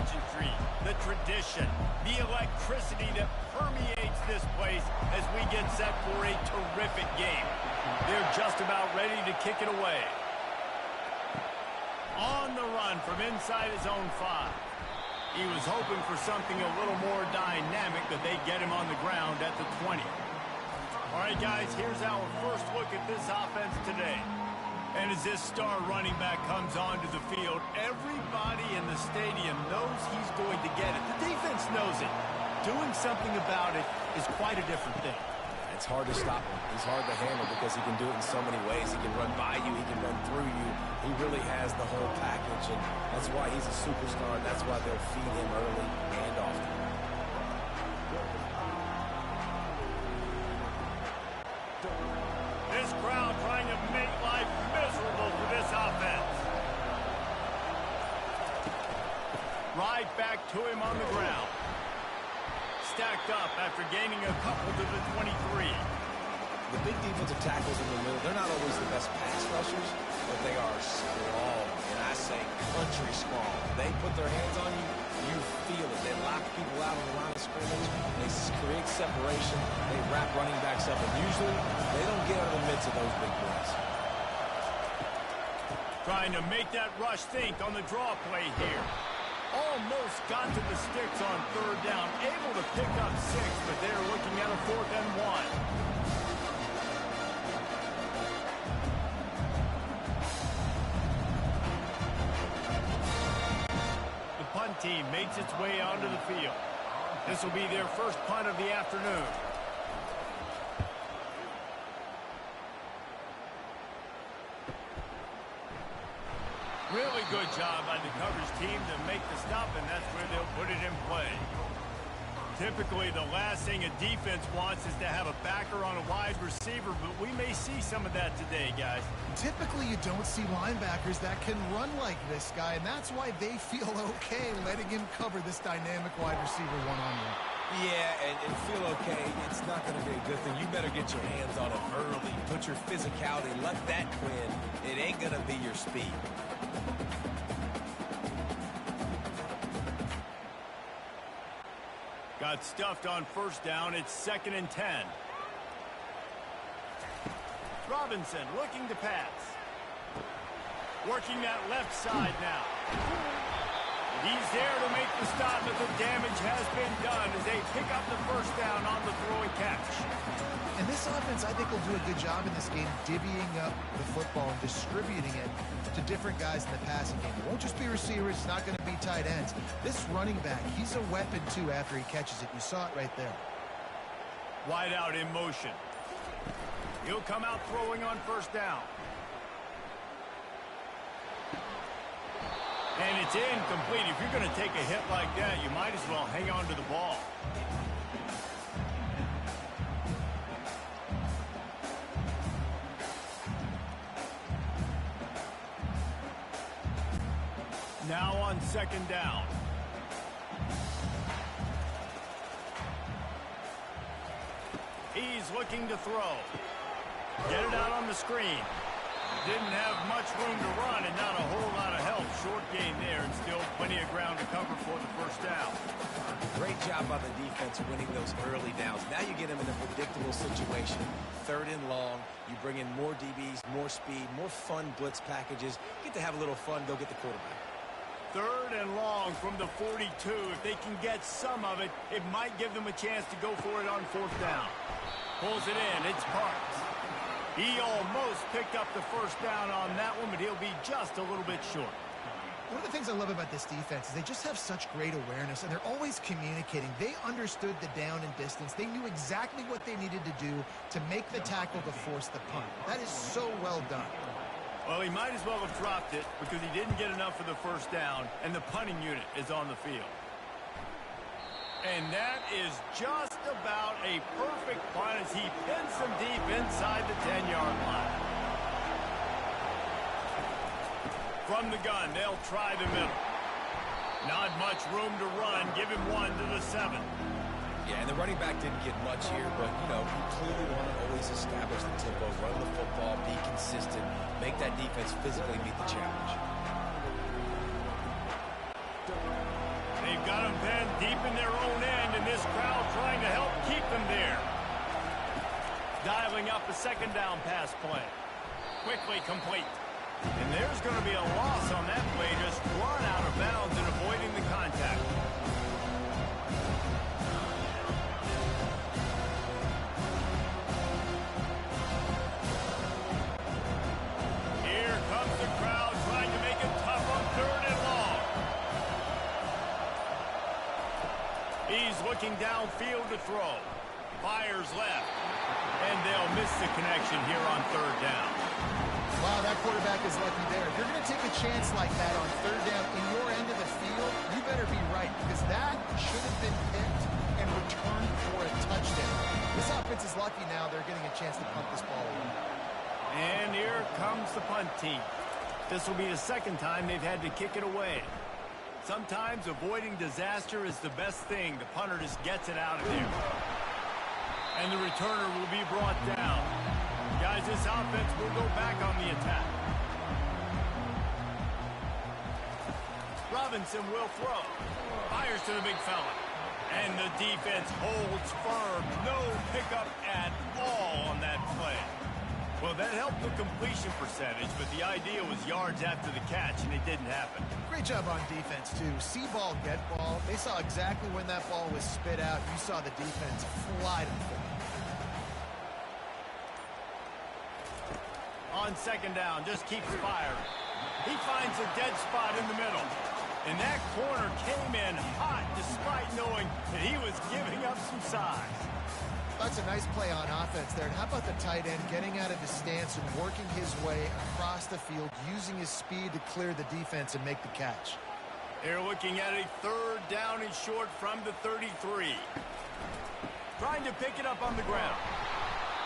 pageantry, the tradition, the electricity that permeates this place as we get set for a terrific game. They're just about ready to kick it away. On the run from inside his own 5. He was hoping for something a little more dynamic, but they get him on the ground at the 20. All right, guys, here's our first look at this offense today. And as this star running back comes onto the field, everybody in the stadium knows he's going to get it. The defense knows it. Doing something about it is quite a different thing. It's hard to stop him. He's hard to handle because he can do it in so many ways. He can run by you. He can run through you. He really has the whole package, and that's why he's a superstar, and that's why they'll feed him early and often. This crowd trying to make life miserable for this offense. Right back to him on the ground. Stacked up after gaining a couple to the 23. The big defensive tackles in the middle, they're not always the best pass rushers, but they are strong, and I say country strong. They put their hands on you, you feel it. They lock people out on the line of scrimmage. They create separation. They wrap running backs up, and usually they don't get out of the midst of those big boys. Trying to make that rush think on the draw play here. Almost got to the sticks on 3rd down. Able to pick up 6, but they're looking at a 4th and 1. The punt team makes its way onto the field. This will be their first punt of the afternoon. Really good job by the coverage team to make the stop, and that's where they'll put it in play. Typically, the last thing a defense wants is to have a backer on a wide receiver, but we may see some of that today, guys. Typically, you don't see linebackers that can run like this guy, and that's why they feel okay letting him cover this dynamic wide receiver one-on-one. Yeah, and feel okay. It's not going to be a good thing. You better get your hands on it early. Put your physicality. Let that win. It ain't going to be your speed. Got stuffed on 1st down. It's 2nd and 10. Robinson looking to pass. Working that left side now. He's there to make the stop, but the damage has been done as they pick up the 1st down on the throw and catch. And this offense, I think, will do a good job in this game divvying up the football and distributing it to different guys in the passing game. It won't just be receivers. It's not going to be tight ends. This running back, he's a weapon, too, after he catches it. You saw it right there. Wide out in motion. He'll come out throwing on 1st down. And it's incomplete. If you're going to take a hit like that, you might as well hang on to the ball. Now on 2nd down. He's looking to throw. Get it out on the screen. Didn't have much room to run and not a whole lot of help. Short gain there and still plenty of ground to cover for the 1st down. Great job by the defense winning those early downs. Now you get them in a predictable situation. 3rd and long. You bring in more DBs, more speed, more fun blitz packages. Get to have a little fun. Go get the quarterback. 3rd and long from the 42. If they can get some of it, it might give them a chance to go for it on 4th down. Pulls it in. It's Parks. He almost picked up the 1st down on that one, but he'll be just a little bit short. One of the things I love about this defense is they just have such great awareness, and they're always communicating. They understood the down and distance. They knew exactly what they needed to do to make the tackle to force the punt. That is so well done. Well, he might as well have dropped it because he didn't get enough for the 1st down, and the punting unit is on the field. And that is just about a perfect punt as he pins them deep inside the 10-yard line. From the gun, they'll try the middle. Not much room to run. Give him 1 to the 7. Yeah, and the running back didn't get much here, but, you know, you clearly want to always establish the tempo, run the football, be consistent, make that defense physically meet the challenge. Deep in their own end, and this crowd trying to help keep them there. Dialing up a second down pass play. Quickly complete. And there's going to be a loss on that play, just run out of bounds and avoiding the contact. Here comes the crowd trying to make it tough on 3rd and long. He's looking downfield to throw. Fires left. And they'll miss the connection here on 3rd down. Wow, that quarterback is lucky there. If you're going to take a chance like that on 3rd down in your end of the field, you better be right, because that should have been picked and returned for a touchdown. This offense is lucky now they're getting a chance to punt this ball away. And here comes the punt team. This will be the second time they've had to kick it away. Sometimes avoiding disaster is the best thing. The punter just gets it out of there. And the returner will be brought down. Guys, this offense will go back on the attack. Robinson will throw. Fires to the big fella. And the defense holds firm. No pickup at all on that play. Well, that helped the completion percentage, but the idea was yards after the catch, and it didn't happen. Great job on defense, too. See ball, get ball. They saw exactly when that ball was spit out. You saw the defense fly to the football. On 2nd down, just keeps firing. He finds a dead spot in the middle. And that corner came in hot despite knowing that he was giving up some size. That's a nice play on offense there. And how about the tight end getting out of his stance and working his way across the field, using his speed to clear the defense and make the catch. They're looking at a 3rd down and short from the 33. Trying to pick it up on the ground.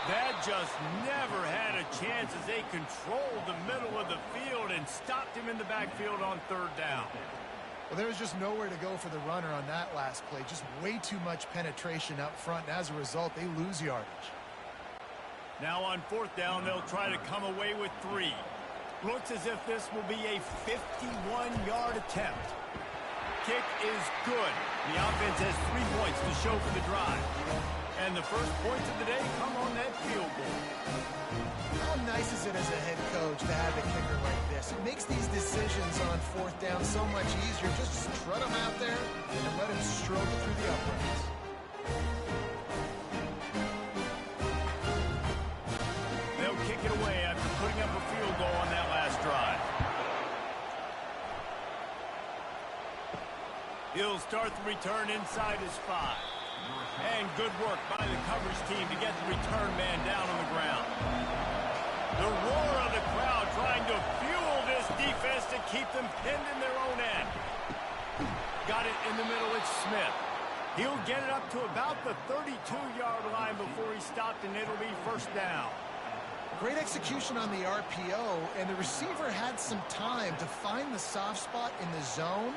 That just never had a chance as they controlled the middle of the field and stopped him in the backfield on 3rd down. Well, there was just nowhere to go for the runner on that last play. Just way too much penetration up front, and as a result, they lose yardage. Now on 4th down, they'll try to come away with 3. Looks as if this will be a 51-yard attempt. Kick is good. The offense has 3 points to show for the drive. And the first points of the day come on that field goal. How nice is it as a head coach to have a kicker like this? It makes these decisions on 4th down so much easier. Just strut him out there and let him stroke through the uprights. They'll kick it away after putting up a field goal on that last drive. He'll start the return inside his 5. And good work by the coverage team to get the return man down on the ground. The roar of the crowd trying to fuel this defense to keep them pinned in their own end. Got it in the middle, it's Smith. He'll get it up to about the 32-yard line before he stopped, and it'll be 1st down. Great execution on the RPO, and the receiver had some time to find the soft spot in the zone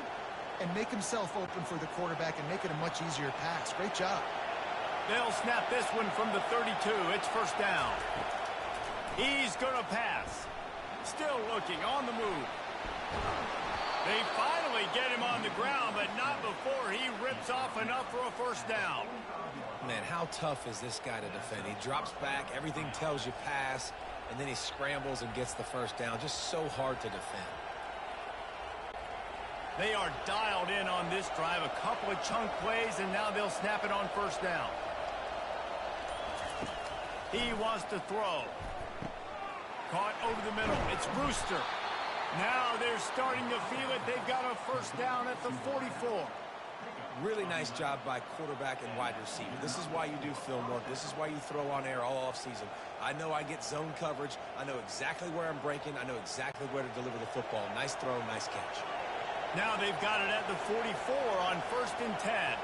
and make himself open for the quarterback and make it a much easier pass. Great job. They'll snap this one from the 32. It's 1st down. He's going to pass. Still looking on the move. They finally get him on the ground, but not before he rips off enough for a 1st down. Man, how tough is this guy to defend? He drops back, everything tells you pass, and then he scrambles and gets the 1st down. Just so hard to defend. They are dialed in on this drive. A couple of chunk plays, and now they'll snap it on 1st down. He wants to throw. Caught over the middle. It's Brewster. Now they're starting to feel it. They've got a 1st down at the 44. Really nice job by quarterback and wide receiver. This is why you do film work. This is why you throw on air all offseason. I know I get zone coverage. I know exactly where I'm breaking. I know exactly where to deliver the football. Nice throw, nice catch. Now they've got it at the 44 on 1st and 10.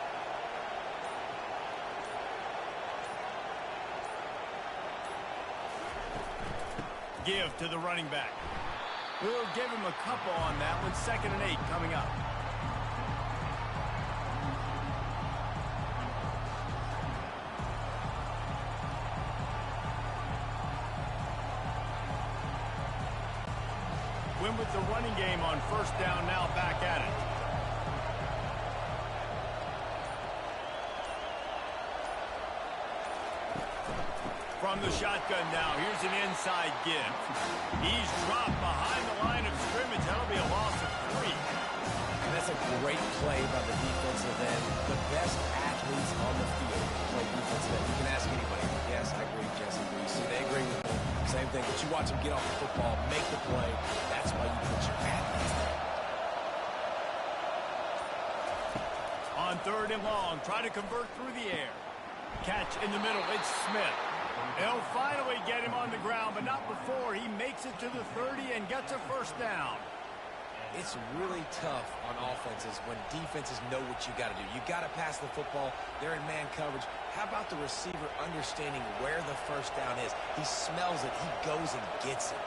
Give to the running back. We'll give him a couple on that one. 2nd and 8 coming up. Win with the running game on 1st down, now back at it. From the shotgun now, here's an inside give. He's dropped behind the line of scrimmage. That'll be a loss of 3. And that's a great play by the defensive end. The best athletes on the field play defensive end. You can ask anybody. Yes, I agree, Jesse. See, they agree with me. Same thing. But you watch them get off the football, make the play. That's why you put your athletes there. On 3rd and long, try to convert through the air. Catch in the middle. It's Smith. They'll finally get him on the ground, but not before he makes it to the 30 and gets a first down. It's really tough on offenses when defenses know what you got to do. You got to pass the football. They're in man coverage. How about the receiver understanding where the first down is? He smells it. He goes and gets it.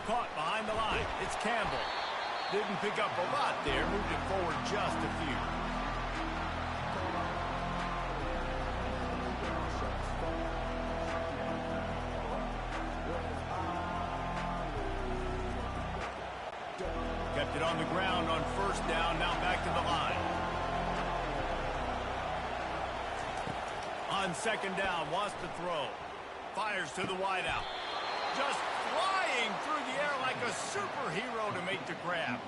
Caught behind the line. It's Campbell. Didn't pick up a lot there. Moved it forward just a few. Kept it on the ground on 1st down. Now back to the line. On 2nd down, wants to throw. Fires to the wideout. Just flying through the air like a superhero to make the grab.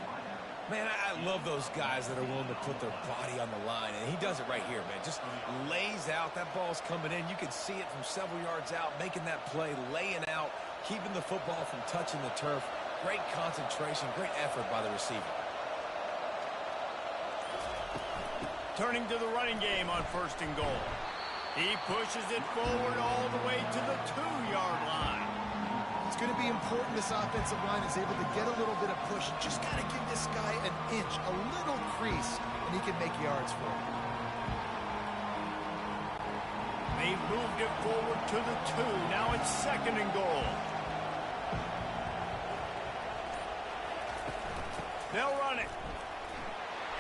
Man, I love those guys that are willing to put their body on the line, and he does it right here, man. Just lays out. That ball's coming in. You can see it from several yards out, making that play, laying out, keeping the football from touching the turf. Great concentration, great effort by the receiver. Turning to the running game on 1st and goal. He pushes it forward all the way to the 2-yard line. It's going to be important this offensive line is able to get a little bit of push. Just got to give this guy an inch, a little crease, and he can make yards for it. They've moved it forward to the 2. Now it's 2nd and goal. They'll run it.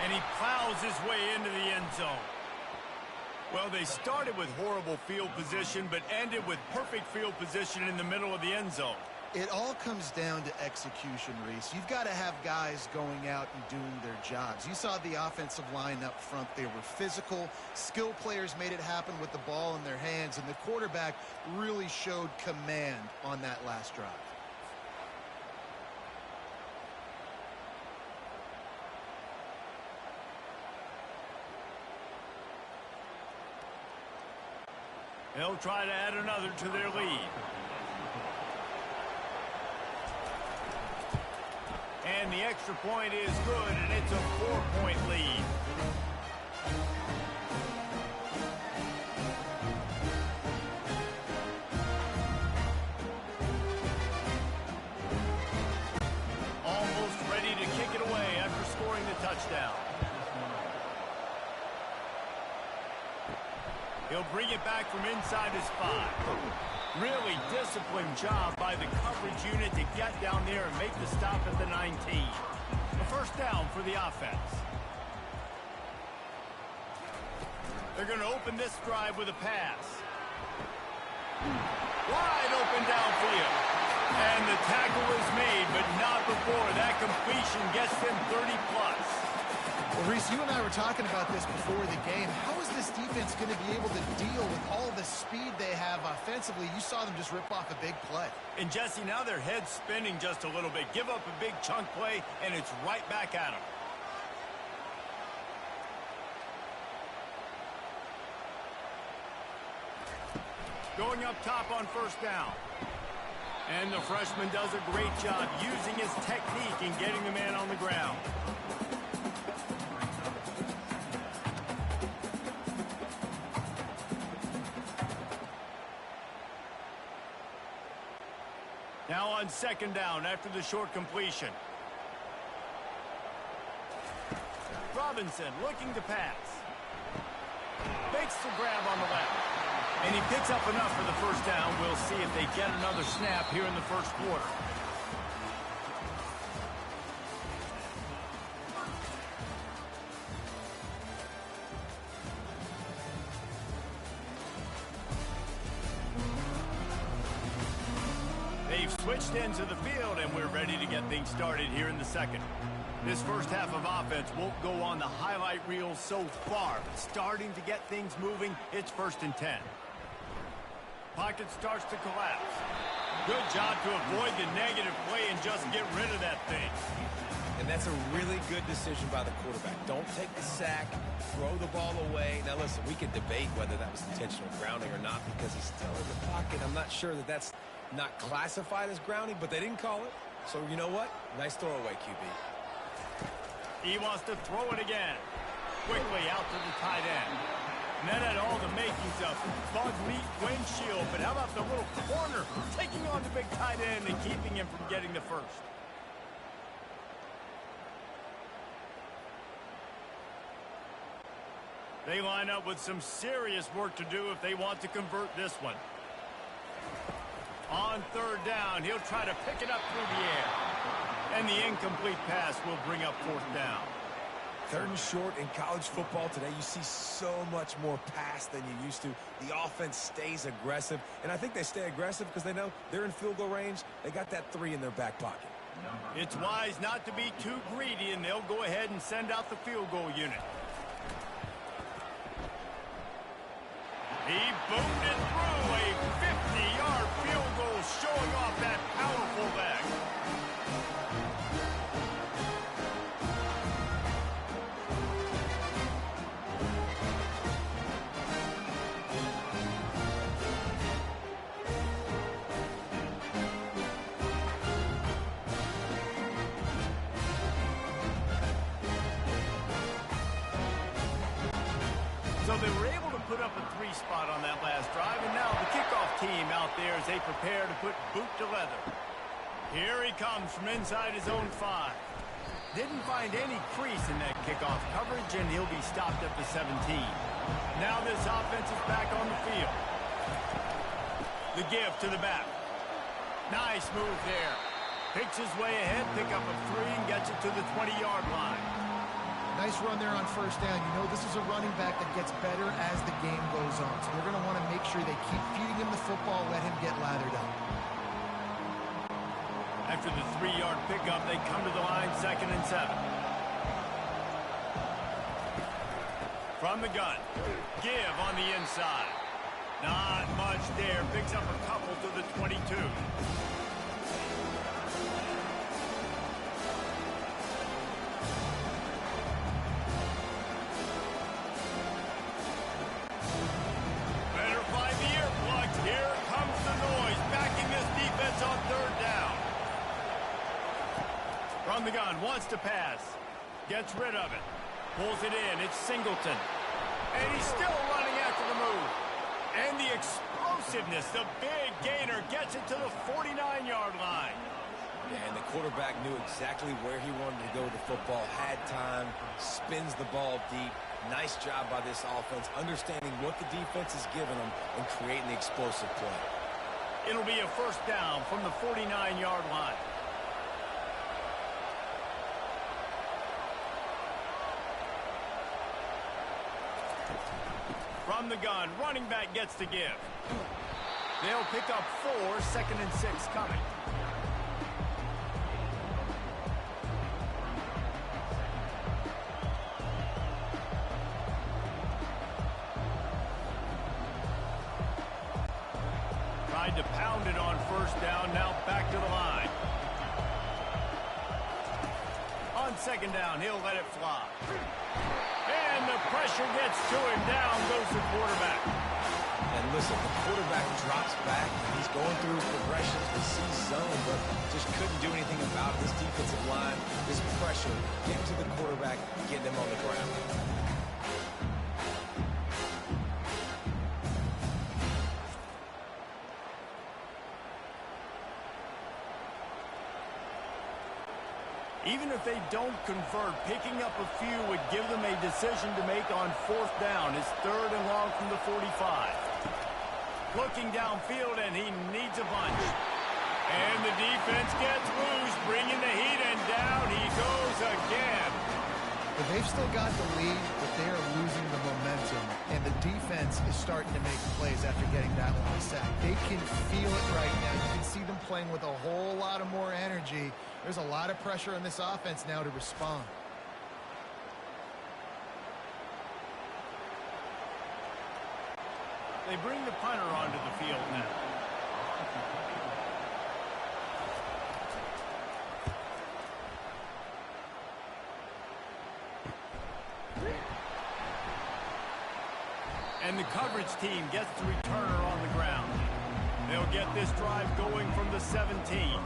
And he plows his way into the end zone. Well, they started with horrible field position, but ended with perfect field position in the middle of the end zone. It all comes down to execution, Reese. You've got to have guys going out and doing their jobs. You saw the offensive line up front. They were physical. Skill players made it happen with the ball in their hands, and the quarterback really showed command on that last drive. They'll try to add another to their lead. And the extra point is good, and it's a 4-point lead. Almost ready to kick it away after scoring the touchdown. He'll bring it back from inside his 5. Really disciplined job by the coverage unit to get down there and make the stop at the 19. A first down for the offense. They're going to open this drive with a pass. Wide open downfield. And the tackle is made, but not before. That completion gets them 30-plus. Well, Reese, you and I were talking about this before the game. How is this defense going to be able to deal with all the speed they have offensively? You saw them just rip off a big play. And, Jesse, now their head's spinning just a little bit. Give up a big chunk play, and it's right back at them. Going up top on first down. And the freshman does a great job using his technique and getting the man on the ground. Now on second down after the short completion. Robinson looking to pass. Makes the grab on the left. And he picks up enough for the first down. We'll see if they get another snap here in the first quarter. They've switched ends of the field, and we're ready to get things started here in the second. This first half of offense won't go on the highlight reel so far, but starting to get things moving. It's 1st and 10. Pocket starts to collapse. Good job to avoid the negative play and just get rid of that thing. And that's a really good decision by the quarterback. Don't take the sack, throw the ball away. Now, listen, we can debate whether that was intentional grounding or not because he's still in the pocket. I'm not sure that that's not classified as grounding, but they didn't call it. So, you know what? Nice throwaway, QB. He wants to throw it again. Quickly out to the tight end. And that had all the makings of bug meat windshield, but how about the little corner taking on the big tight end and keeping him from getting the first? They line up with some serious work to do if they want to convert this one. On 3rd down, he'll try to pick it up through the air. And the incomplete pass will bring up 4th down. 3rd and short in college football today, you see so much more pass than you used to. The offense stays aggressive, and I think they stay aggressive because they know they're in field goal range. They got that 3 in their back pocket. It's wise not to be too greedy, and they'll go ahead and send out the field goal unit. He boomed it through a 50-yard field goal, showing off that powerful leg. So they were able to put up a 3 spot on that last drive, and now the kickoff team out there as they prepare to put boot to leather. Here he comes from inside his own 5. Didn't find any crease in that kickoff coverage, and he'll be stopped at the 17. Now this offense is back on the field. The give to the back. Nice move there. Picks his way ahead, pick up a 3, and gets it to the 20-yard line. Nice run there on 1st down. You know this is a running back that gets better as the game goes on. So they're going to want to make sure they keep feeding him the football, let him get lathered up. After the 3-yard pickup, they come to the line, 2nd and 7. From the gun, give on the inside. Not much there. Picks up a couple to the 22. On 3rd down. From the gun, wants to pass. Gets rid of it. Pulls it in. It's Singleton. And he's still running after the move. And the explosiveness, the big gainer, gets it to the 49-yard line. And the quarterback knew exactly where he wanted to go with the football, had time, spins the ball deep. Nice job by this offense, understanding what the defense is giving them and creating the explosive play. It'll be a 1st down from the 49-yard line. From the gun, running back gets to give. They'll pick up 4, 2nd and 6 coming. Tried to pound it on 1st down, now back to the line. On 2nd down, he'll let it fly. And the pressure gets to him. Down goes the quarterback. And listen, the quarterback drops back. He's going through his progressions to see zone, but just couldn't do anything about it. This defensive line, this pressure, getting to the quarterback, getting him on the ground. Even if they don't convert, picking up a few would give them a decision to make on 4th down. It's 3rd and long from the 45. Looking downfield, and he needs a bunch. And the defense gets loose, bringing the heat, and down he goes again. But they've still got the lead, but they are losing the momentum. And the defense is starting to make plays after getting that long sack. They can feel it right now. You can see them playing with a whole lot of more energy. There's a lot of pressure on this offense now to respond. They bring the punter onto the field now. And the coverage team gets the returner on the ground. They'll get this drive going from the 17.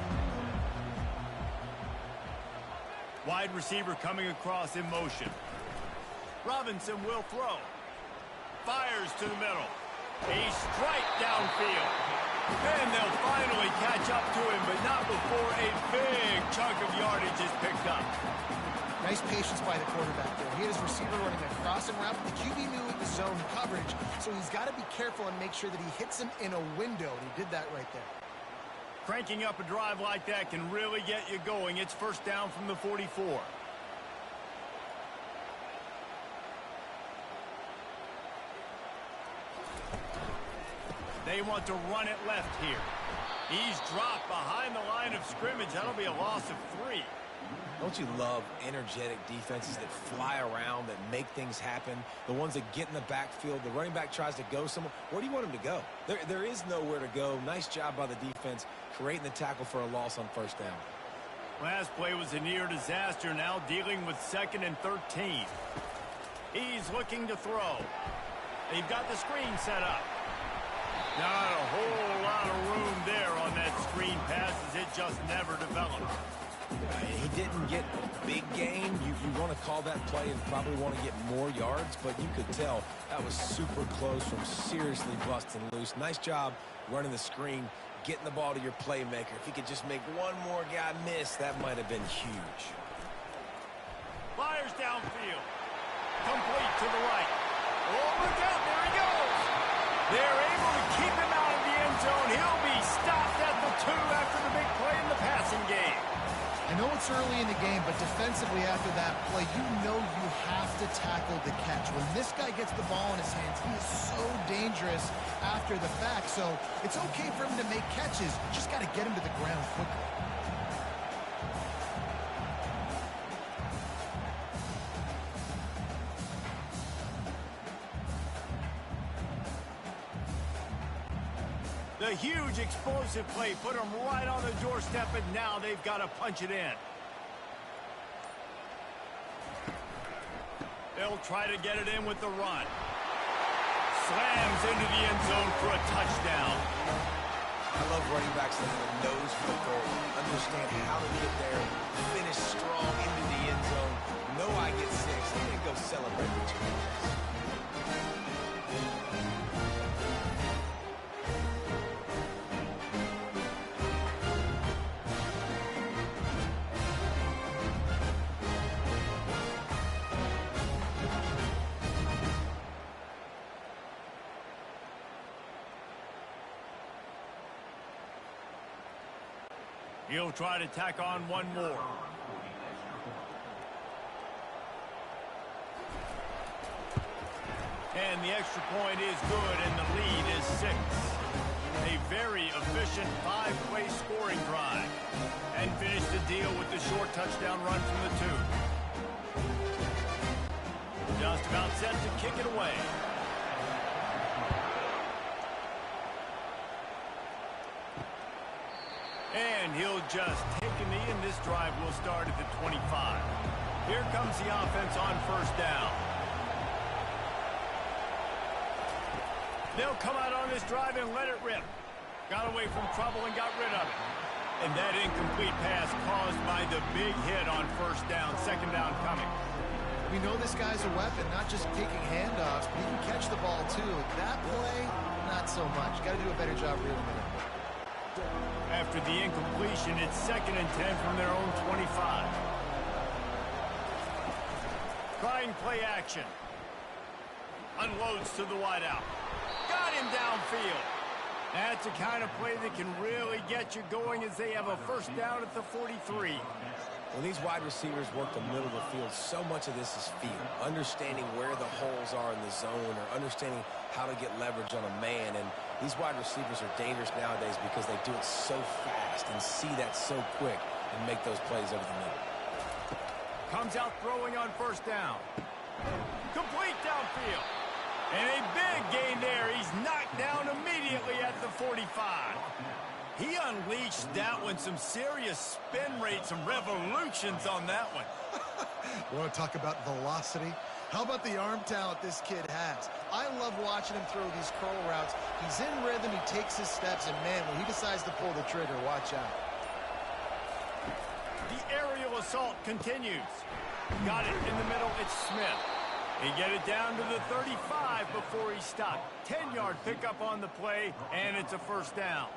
Wide receiver coming across in motion. Robinson will throw. Fires to the middle. A strike downfield. And they'll finally catch up to him, but not before a big chunk of yardage is picked up. Nice patience by the quarterback there. He had his receiver running a crossing route. The QB knew it was zone coverage, so he's got to be careful and make sure that he hits him in a window. And he did that right there. Cranking up a drive like that can really get you going. It's first down from the 44. They want to run it left here. He's dropped behind the line of scrimmage. That'll be a loss of 3. Don't you love energetic defenses that fly around, that make things happen? The ones that get in the backfield. The running back tries to go somewhere. Where do you want him to go? There is nowhere to go. Nice job by the defense creating the tackle for a loss on first down. Last play was a near disaster. Now dealing with 2nd and 13. He's looking to throw. They've got the screen set up. Not a whole lot of room there on that screen pass as it just never developed. He didn't get a big gain. You want to call that play and probably want to get more yards, but you could tell that was super close from seriously busting loose. Nice job running the screen, getting the ball to your playmaker. If he could just make one more guy miss, that might have been huge. Fires downfield. Complete to the right. Oh, look out. There he goes. They're able to keep him out of the end zone. He'll be stopped at the 2 after the big play in the passing game. I know it's early in the game, but defensively after that play, you know you have to tackle the catch. When this guy gets the ball in his hands, he is so dangerous after the fact. So it's okay for him to make catches. You just got to get him to the ground quickly. The huge explosive play put them right on the doorstep, and now they've got to punch it in. They'll try to get it in with the run. Slams into the end zone for a touchdown. I love running backs that have a nose for the goal, understand how to get there, finish strong into the end zone. Know I get 6, and then go celebrate with 2 points. He'll try to tack on one more. And the extra point is good, and the lead is 6. A very efficient 5-play scoring drive. And finish the deal with the short touchdown run from the 2. Just about set to kick it away. And he'll just take a knee, and this drive will start at the 25. Here comes the offense on first down. They'll come out on this drive and let it rip. Got away from trouble and got rid of it. And that incomplete pass caused by the big hit on first down, 2nd down coming. We know this guy's a weapon, not just taking handoffs, but he can catch the ball too. That play, not so much. Got to do a better job reeling it in. After the incompletion, it's 2nd and 10 from their own 25. Trying play action. Unloads to the wideout. Got him downfield. That's the kind of play that can really get you going as they have a first down at the 43. When these wide receivers work the middle of the field, so much of this is feel. Understanding where the holes are in the zone or understanding how to get leverage on a man. And these wide receivers are dangerous nowadays because they do it so fast and see that so quick and make those plays over the middle. Comes out throwing on first down. Complete downfield. And a big gain there. He's knocked down immediately at the 45. He unleashed that one. Some serious spin rate, some revolutions on that one. You want to talk about velocity? How about the arm talent this kid has? I love watching him throw these curl routes. He's in rhythm, he takes his steps, and man, when he decides to pull the trigger, watch out. The aerial assault continues. Got it in the middle, it's Smith. He get it down to the 35 before he stopped. 10-yard pickup on the play, and it's a first down.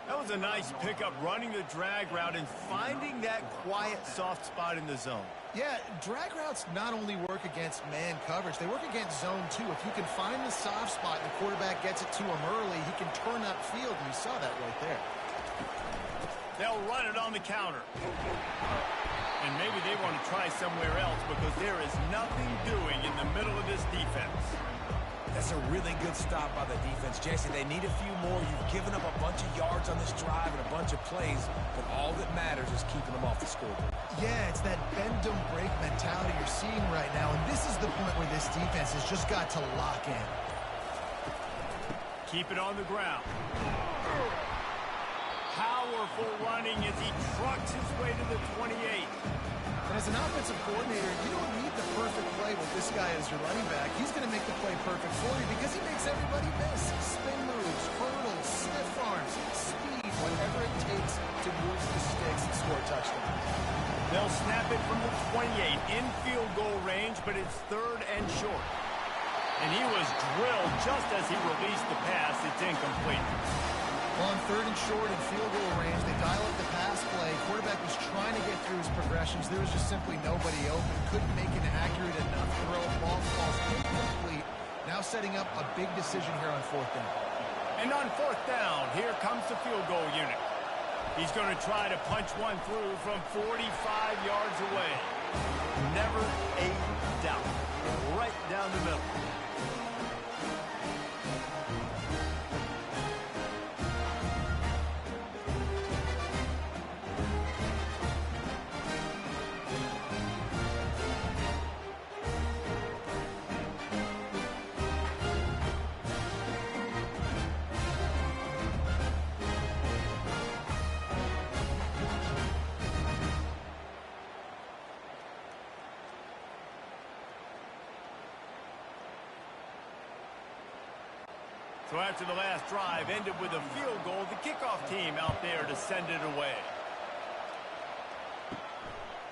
That was a nice pickup, running the drag route and finding that quiet, soft spot in the zone. Yeah, drag routes not only work against man coverage, they work against zone too. If you can find the soft spot and the quarterback gets it to him early, he can turn upfield, and you saw that right there. They'll run it on the counter. And maybe they want to try somewhere else because there is nothing doing in the middle of this defense. That's a really good stop by the defense. Jesse, they need a few more. You've given up a bunch of yards on this drive and a bunch of plays, but all that matters is keeping them off the scoreboard. Yeah, it's that bend, don't break mentality you're seeing right now, and this is the point where this defense has just got to lock in. Keep it on the ground. Powerful running as he trucks his way to the 28. And as an offensive coordinator, you don't need the perfect play with this guy as your running back. He's going to make the play perfect for you because he makes everybody miss. Spin moves, hurdles, stiff arms, speed, whatever it takes to move the sticks and score touchdowns. They'll snap it from the 28 in field goal range, but it's third and short. And he was drilled just as he released the pass. It's incomplete. On third and short and field goal range, they dial up the pass play. Quarterback was trying to get through his progressions. There was just simply nobody open. Couldn't make an accurate enough throw. Ball falls incomplete. Now setting up a big decision here on fourth down. And on fourth down, here comes the field goal unit. He's going to try to punch one through from 45 yards away. Never a doubt. Right down the middle. So after the last drive ended with a field goal, the kickoff team out there to send it away.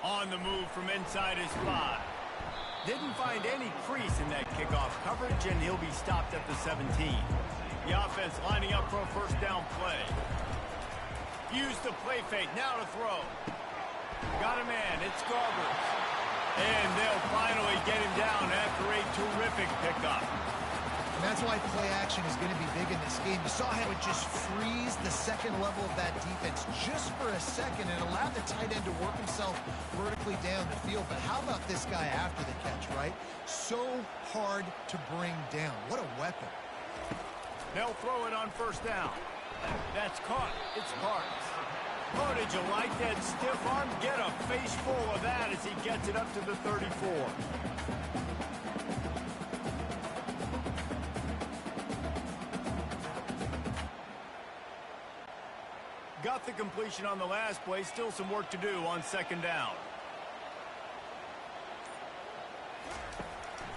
On the move from inside his 5. Didn't find any crease in that kickoff coverage, and he'll be stopped at the 17. The offense lining up for a first down play. Use the play fake, now to throw. Got a man, it's Garbers. And they'll finally get him down after a terrific pickup. And that's why play action is going to be big in this game. You saw how it just freeze the second level of that defense just for a second and allowed the tight end to work himself vertically down the field. But how about this guy after the catch, right? So hard to bring down. What a weapon. They'll throw it on first down. That's caught. It's Parks. Oh, did you like that stiff arm? Get a face full of that as he gets it up to the 34. Got the completion on the last play. Still some work to do on second down.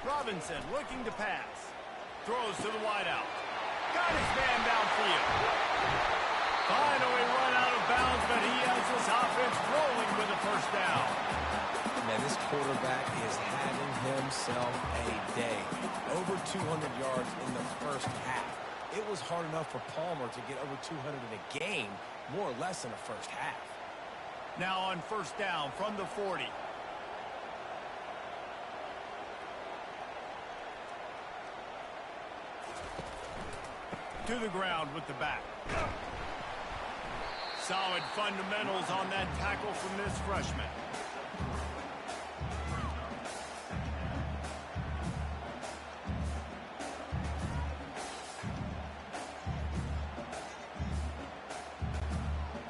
Robinson looking to pass. Throws to the wideout. Got his man downfield. Finally run out of bounds, but he has his offense rolling with a first down. Man, this quarterback is having himself a day. Over 200 yards in the first half. It was hard enough for Palmer to get over 200 in a game, more or less in the first half. Now on first down from the 40. To the ground with the back. Solid fundamentals on that tackle from this freshman.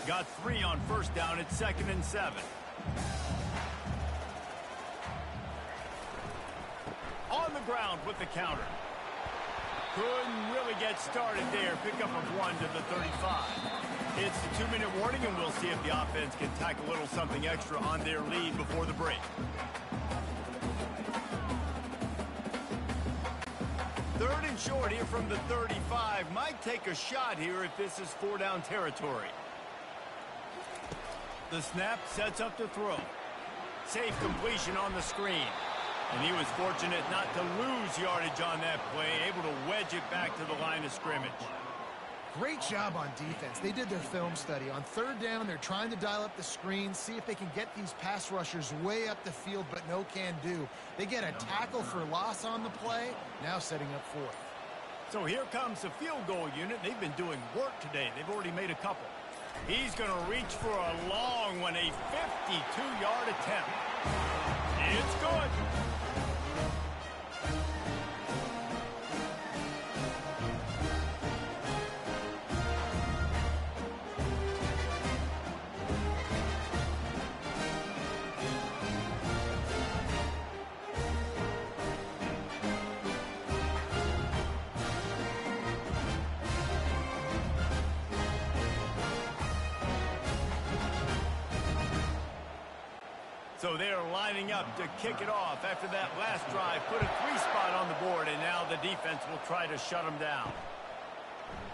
Got 3 on first down. It's 2nd and 7. On the ground with the counter. Couldn't really get started there. Pickup of 1 to the 35. It's the 2-minute warning, and we'll see if the offense can tack a little something extra on their lead before the break. 3rd and short here from the 35. Might take a shot here if this is 4-down territory. The snap sets up the throw. Safe completion on the screen. And he was fortunate not to lose yardage on that play, able to wedge it back to the line of scrimmage. Great job on defense. They did their film study. On 3rd down, they're trying to dial up the screen, see if they can get these pass rushers way up the field, but no can do. They get a tackle for loss on the play, now setting up 4th. So here comes the field goal unit. They've been doing work today. They've already made a couple. He's going to reach for a long one, a 52-yard attempt. It's good. So they're lining up to kick it off after that last drive. Put a 3-spot on the board, and now the defense will try to shut them down.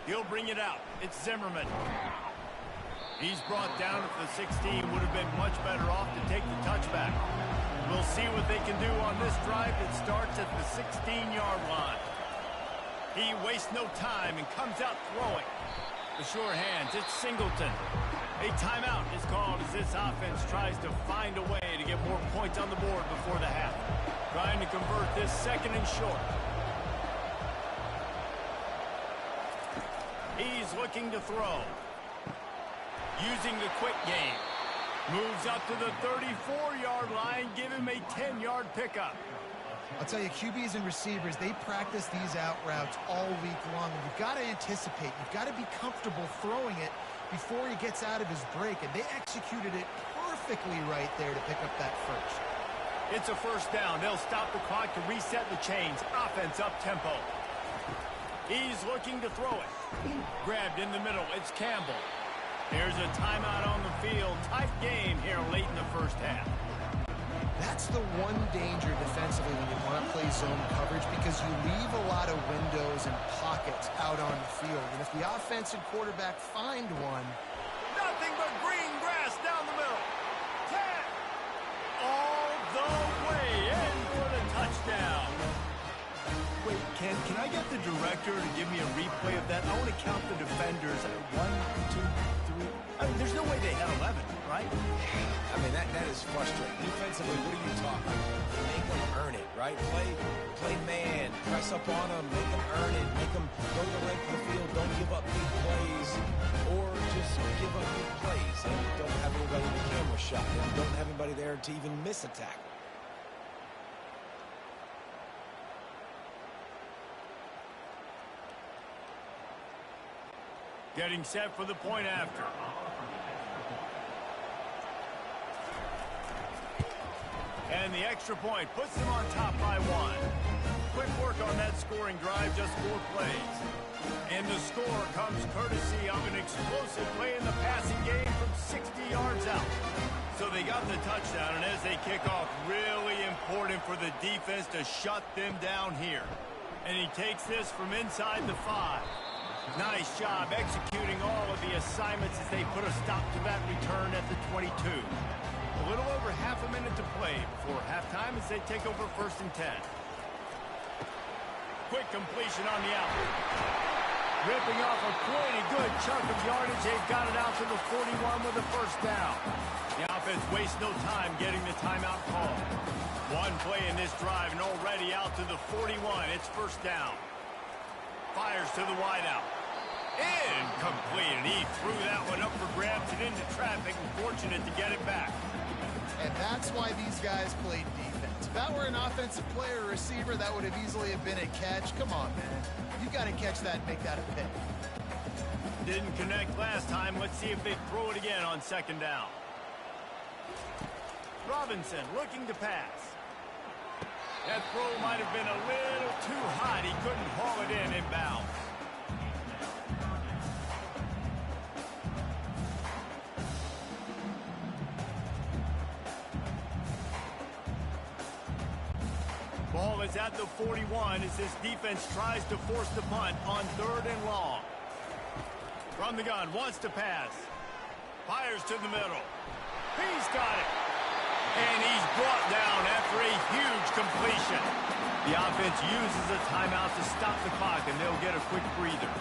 He'll bring it out. It's Zimmerman. He's brought down at the 16. Would have been much better off to take the touchback. We'll see what they can do on this drive that starts at the 16-yard line. He wastes no time and comes out throwing. The sure hands, it's Singleton. A timeout is called as this offense tries to find a way to get more points on the board before the half. Trying to convert this 2nd and short. He's looking to throw. Using the quick game. Moves up to the 34-yard line. Give him a 10-yard pickup. I'll tell you, QBs and receivers, they practice these out routes all week long. And you've got to anticipate. You've got to be comfortable throwing it before he gets out of his break, and they executed it perfectly right there to pick up that first. It's a 1st down. They'll stop the clock to reset the chains. Offense up tempo. He's looking to throw it. Grabbed in the middle. It's Campbell. There's a timeout on the field. Tight game here late in the 1st half. That's the one danger defensively when you want to play zone coverage, because you leave a lot of windows and pockets out on the field. And if the offense and quarterback find one... Nothing but green grass down the middle. 10. All the way in for the touchdown. Wait, Ken, can I get the director to give me a replay of that? I want to count the defenders. 1, 2, 3. I mean, there's no way they had 11, right? I mean, that is frustrating. Defensively, what are you talking? Make them earn it, right? Play man, press up on them, make them earn it, make them go the length of the field, don't give up big plays, or just give up big plays and don't have anybody in the camera shot, and don't have anybody there to even miss a tackle. Getting set for the point after. And the extra point puts them on top by 1. Quick work on that scoring drive, just 4 plays. And the score comes courtesy of an explosive play in the passing game from 60 yards out. So they got the touchdown, and as they kick off, really important for the defense to shut them down here. And he takes this from inside the 5. Nice job executing all of the assignments as they put a stop to that return at the 22. A little over half a minute to play before halftime as they take over 1st and 10. Quick completion on the out. Ripping off a pretty good chunk of yardage. They've got it out to the 41 with a 1st down. The offense wastes no time getting the timeout call. One play in this drive and already out to the 41. It's 1st down. Fires to the wideout. Incomplete, and he threw that one up for grabs and into traffic, and fortunate to get it back. And that's why these guys played defense. If that were an offensive player or receiver, that would have easily have been a catch. Come on, man. You got to catch that and make that a pick. Didn't connect last time. Let's see if they throw it again on second down. Robinson looking to pass. That throw might have been a little too hot. He couldn't haul it in inbounds. Ball is at the 41 as this defense tries to force the punt on 3rd and long. From the gun, wants to pass. Fires to the middle. He's got it. And he's brought down after a huge completion. The offense uses a timeout to stop the clock, and they'll get a quick breather.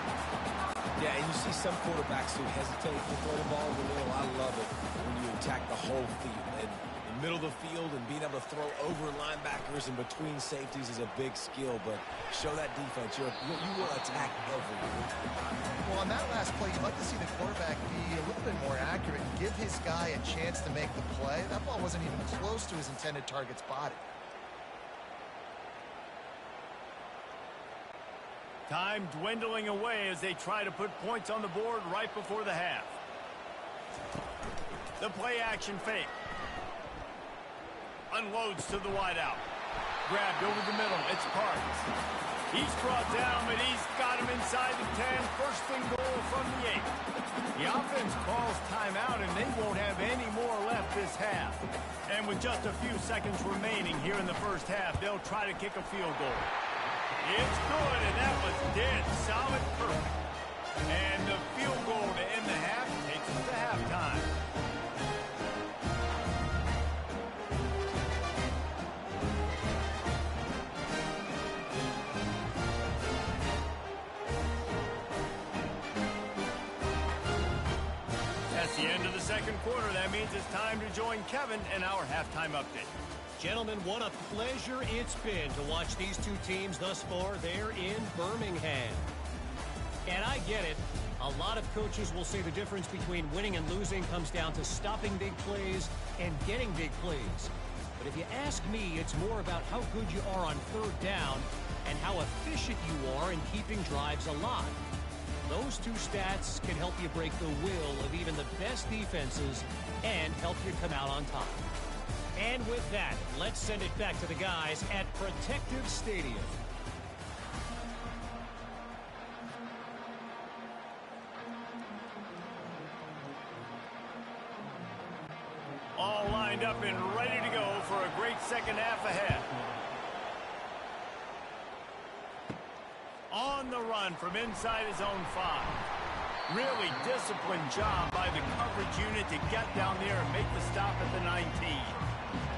Yeah, and you see some quarterbacks who hesitate to throw the ball over the middle. I love it when you attack the whole field. And the middle of the field and being able to throw over linebackers and between safeties is a big skill, but show that defense. You will attack everywhere. Well, on that last play, you'd like to see the quarterback be a little bit more accurate and give his guy a chance to make the play. That ball wasn't even close to his intended target's body. Time dwindling away as they try to put points on the board right before the half. The play action fake. Unloads to the wideout. Grabbed over the middle. It's Parks. He's brought down, but he's got him inside the 10. First and goal from the 8. The offense calls timeout, and they won't have any more left this half. And with just a few seconds remaining here in the first half, they'll try to kick a field goal. It's good, and that was dead solid perfect. And the field goal to end the half takes us to halftime. That's the end of the second quarter. That means it's time to join Kevin in our halftime update. Gentlemen, what a pleasure it's been to watch these two teams thus far there in Birmingham. And I get it. A lot of coaches will say the difference between winning and losing comes down to stopping big plays and getting big plays. But if you ask me, it's more about how good you are on 3rd down and how efficient you are in keeping drives alive. Those two stats can help you break the will of even the best defenses and help you come out on top. And with that, let's send it back to the guys at Protective Stadium. All lined up and ready to go for a great second half ahead. On the run from inside his own 5. Really disciplined job by the coverage unit to get down there and make the stop at the 19.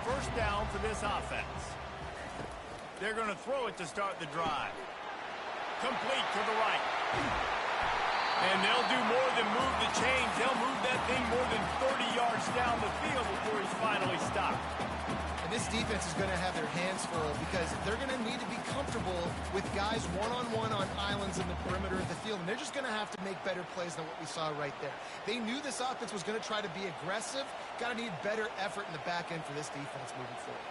First down for this offense. They're going to throw it to start the drive. Complete to the right. And they'll do more than move the chains. They'll move that thing more than 30 yards down the field before he's finally stopped. And this defense is going to have their hands full because they're going to need to be comfortable with guys one-on-one on islands in the perimeter of the field. And they're just going to have to make better plays than what we saw right there. They knew this offense was going to try to be aggressive. Got to need better effort in the back end for this defense moving forward.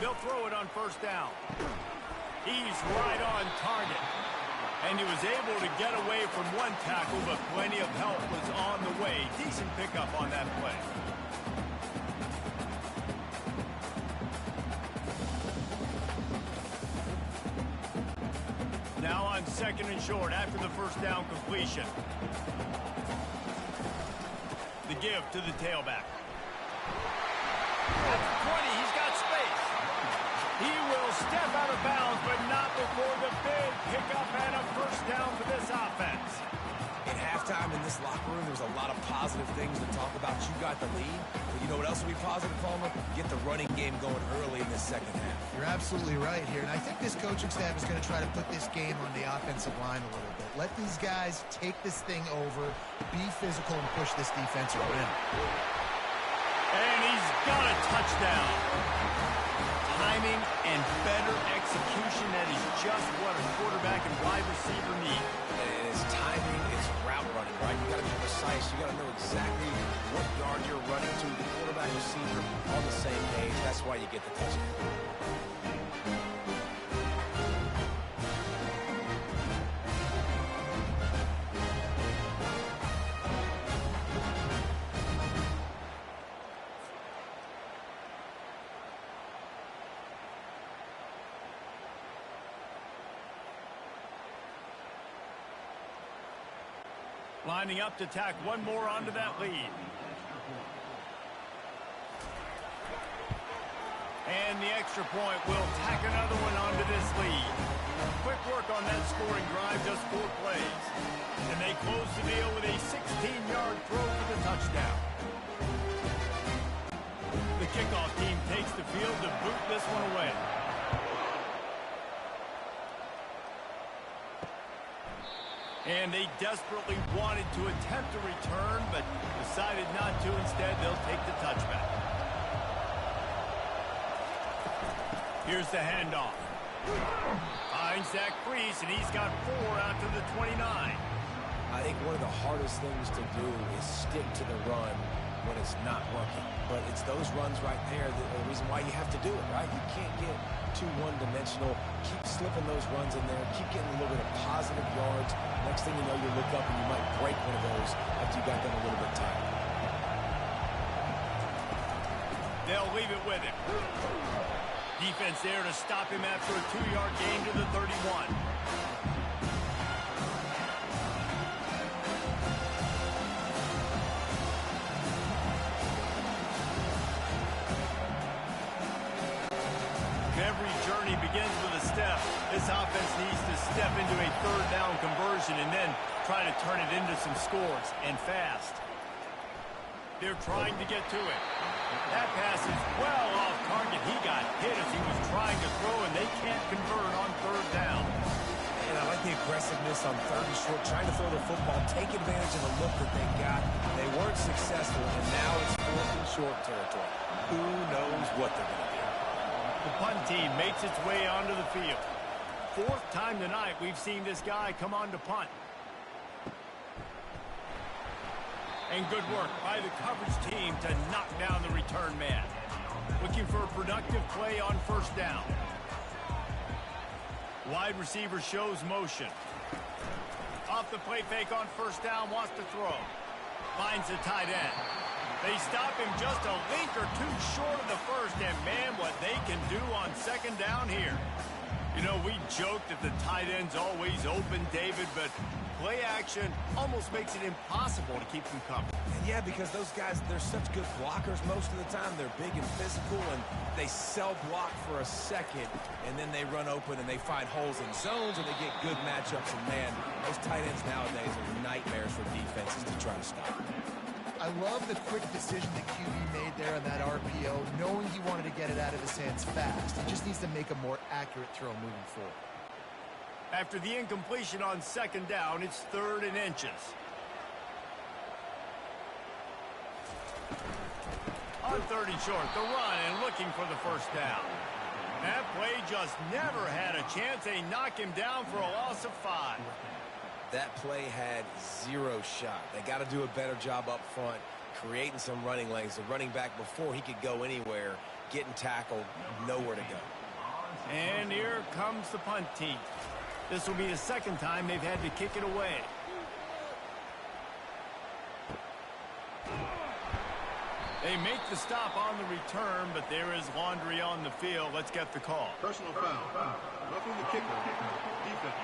They'll throw it on first down. He's right on target. And he was able to get away from one tackle, but plenty of help was on the way. Decent pickup on that play. Now on 2nd and short after the first down completion. The give to the tailback. At the 20, he's got space. He will step out of bounds, but not before the big pickup and a first down for this offense. At halftime in this locker room, there's a lot of positive things to talk about. You got the lead, but you know what else will be positive, Palmer? Get the running game going early in this second half. You're absolutely right here, and I think this coaching staff is going to try to put this game on the offensive line a little bit. Let these guys take this thing over, be physical, and push this defense around. And he's got a touchdown. Timing and better execution, that is just what a quarterback and wide receiver need. And it's timing, it's route running, right? You got to be precise. You got to know exactly what yard you're running to. The quarterback and receiver on the same page. That's why you get the touchdown. Lining up to tack one more onto that lead. And the extra point will tack another one onto this lead. Quick work on that scoring drive, just 4 plays. And they close the deal with a 16-yard throw for the touchdown. The kickoff team takes the field to boot this one away. And they desperately wanted to attempt a return, but decided not to. Instead, they'll take the touchback. Here's the handoff. Finds that crease, and he's got 4 out to the 29. I think one of the hardest things to do is stick to the run when it's not working. But it's those runs right there that are the reason why you have to do it, right? You can't get too one-dimensional. Keep slipping those runs in there. Keep getting a little bit of positive yards. Next thing you know, you look up and you might break one of those after you got them a little bit tight. They'll leave it with him. Defense there to stop him after a 2-yard gain to the 31. Every journey begins with a step. This offense needs to step into a 3rd down conversion and then try to turn it into some scores, and fast. They're trying to get to it. That pass is well off target. He got hit as he was trying to throw, and they can't convert on 3rd down. And I like the aggressiveness on 3rd and short, trying to throw the football, take advantage of the look that they got. They weren't successful, and now it's 4th and short territory. Who knows what they're going to do? The punt team makes its way onto the field. 4th time tonight we've seen this guy come on to punt. And good work by the coverage team to knock down the return man. Looking for a productive play on 1st down. Wide receiver shows motion. Off the play fake on 1st down, wants to throw. Finds the tight end. They stop him just a link or 2 short of the 1st, and man, what they can do on 2nd down here. You know, we joke that the tight end's always open, David, but play action almost makes it impossible to keep them coming. Yeah, because those guys, they're such good blockers most of the time. They're big and physical, and they block for a second, and then they run open and they find holes in zones, and they get good matchups. And man, those tight ends nowadays are nightmares for defenses to try to stop. I love the quick decision the QB made there on that RPO, knowing he wanted to get it out of his hands fast. He just needs to make a more accurate throw moving forward. After the incompletion on 2nd down, it's 3rd and inches. On 3rd and short, the run and looking for the 1st down. That play just never had a chance. They knock him down for a loss of 5. That play had 0 shot. They got to do a better job up front, creating some running lanes. The running back, before he could go anywhere, getting tackled, nowhere to go. And here comes the punt team. This will be the 2nd time they've had to kick it away. They make the stop on the return, but there is laundry on the field. Let's get the call. Personal foul. Roughing the kicker. Defense.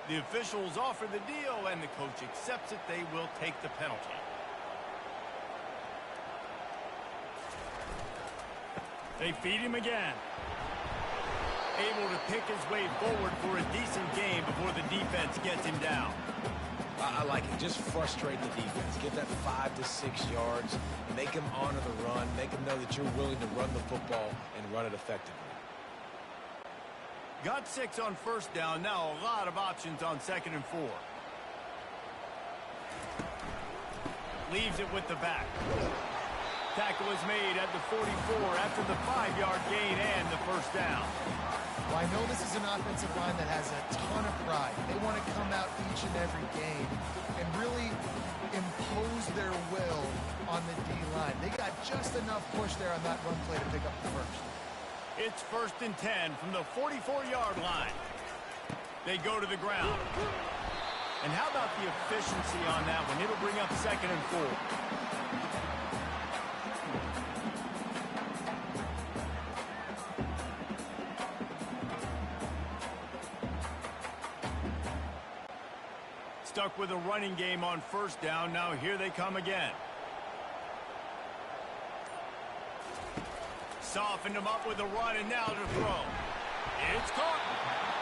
The officials offer the deal, and the coach accepts it. They will take the penalty. They feed him again. Able to pick his way forward for a decent game before the defense gets him down. I like it. Just frustrate the defense. Get that 5 to 6 yards. Make them honor the run. Make them know that you're willing to run the football and run it effectively. Got 6 on 1st down. Now a lot of options on 2nd and 4. Leaves it with the back. Tackle is made at the 44 after the 5-yard gain and the first down. Well, I know this is an offensive line that has a ton of pride. They want to come out each and every game and really impose their will on the D-line. They got just enough push there on that run play to pick up the first. It's 1st and 10 from the 44-yard line. They go to the ground. And how about the efficiency on that one? It'll bring up 2nd and 4. Stuck with a running game on 1st down. Now here they come again. Softened him up with a run, and now to throw. It's caught.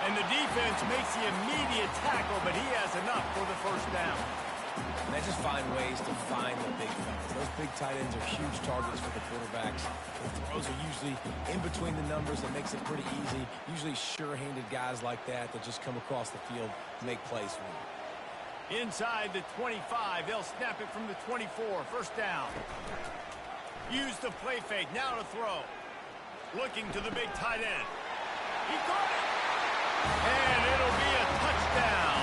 And the defense makes the immediate tackle, but he has enough for the 1st down. And they just find ways to find the big fellas. Those big tight ends are huge targets for the quarterbacks. The throws are usually in between the numbers. That makes it pretty easy. Usually sure-handed guys like that just come across the field and make plays for you. Inside the 25, they'll snap it from the 24. 1st down. Use the play fake. Now to throw. Looking to the big tight end. He caught it. And it'll be a touchdown.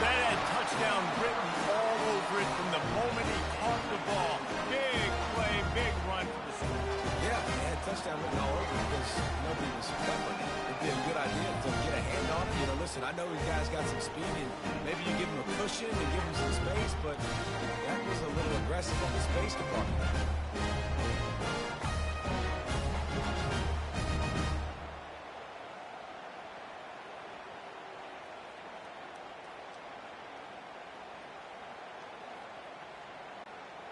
That had touchdown written all over it from the moment he caught the ball. Big play, big run for the score. Yeah, they had touchdown written all over because nobody was covering it. It'd be a good idea to get a hand on it. You know, listen, I know these guys got some speed, and maybe you give them a cushion and give them some space, but that was a little aggressive on the space department.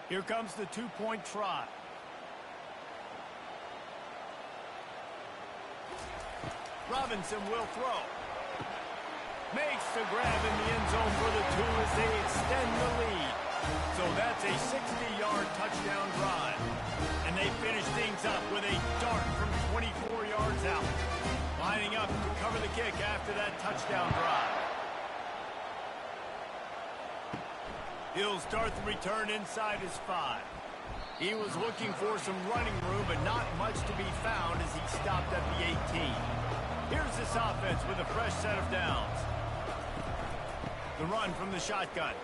Here comes the 2-point try. Robinson will throw. Makes the grab in the end zone for the 2 as they extend the lead. So that's a 60-yard touchdown drive. And they finish things up with a dart from 24 yards out. Lining up to cover the kick after that touchdown drive. He'll start the return inside his 5. He was looking for some running room, but not much to be found as he stopped at the 18. Here's this offense with a fresh set of downs. The run from the shotgun.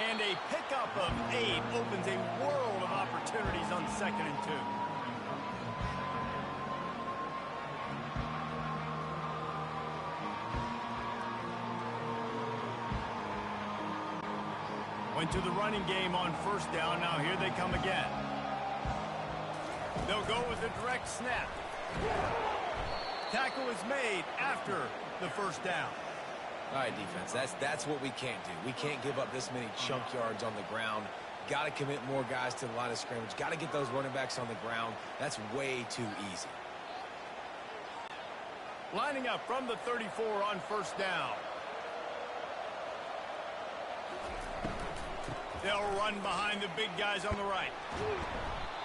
And a pickup of 8 opens a world of opportunities on 2nd and 2. Went to the running game on 1st down. Now here they come again. They'll go with a direct snap. Tackle is made after the 1st down. All right, defense, that's what we can't do. We can't give up this many chunk yards on the ground. Got to commit more guys to the line of scrimmage. Got to get those running backs on the ground. That's way too easy. Lining up from the 34 on 1st down. They'll run behind the big guys on the right.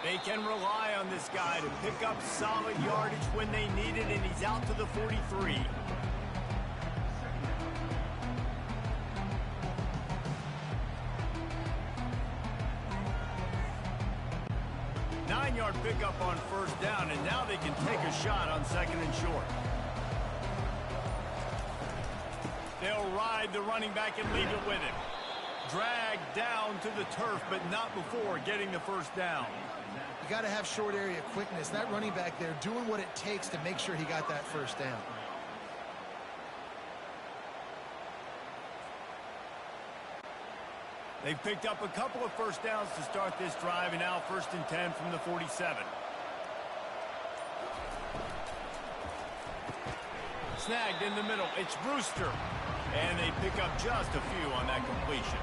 They can rely on this guy to pick up solid yardage when they need it, and he's out to the 43. Nine-yard pickup on 1st down, and now they can take a shot on 2nd and short. They'll ride the running back and leave it with him. Dragged down to the turf, but not before getting the 1st down. You got to have short area quickness. That running back there doing what it takes to make sure he got that 1st down. They've picked up a couple of 1st downs to start this drive, and now 1st and 10 from the 47. Snagged in the middle. It's Brewster. And they pick up just a few on that completion.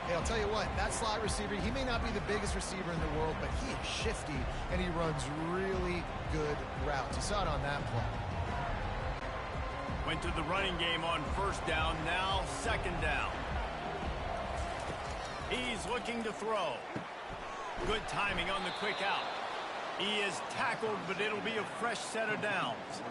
Hey, I'll tell you what, that slot receiver, he may not be the biggest receiver in the world, but he is shifty, and he runs really good routes. You saw it on that play. Went to the running game on 1st down, now 2nd down. He's looking to throw. Good timing on the quick out. He is tackled, but it'll be a fresh set of downs.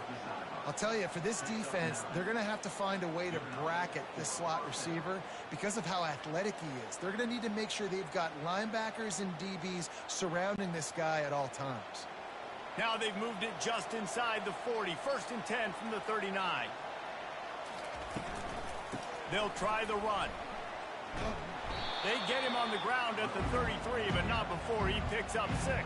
I'll tell you, for this defense, they're going to have to find a way to bracket this slot receiver because of how athletic he is. They're going to need to make sure they've got linebackers and DBs surrounding this guy at all times. Now they've moved it just inside the 40. 1st and 10 from the 39. They'll try the run. They get him on the ground at the 33, but not before he picks up 6.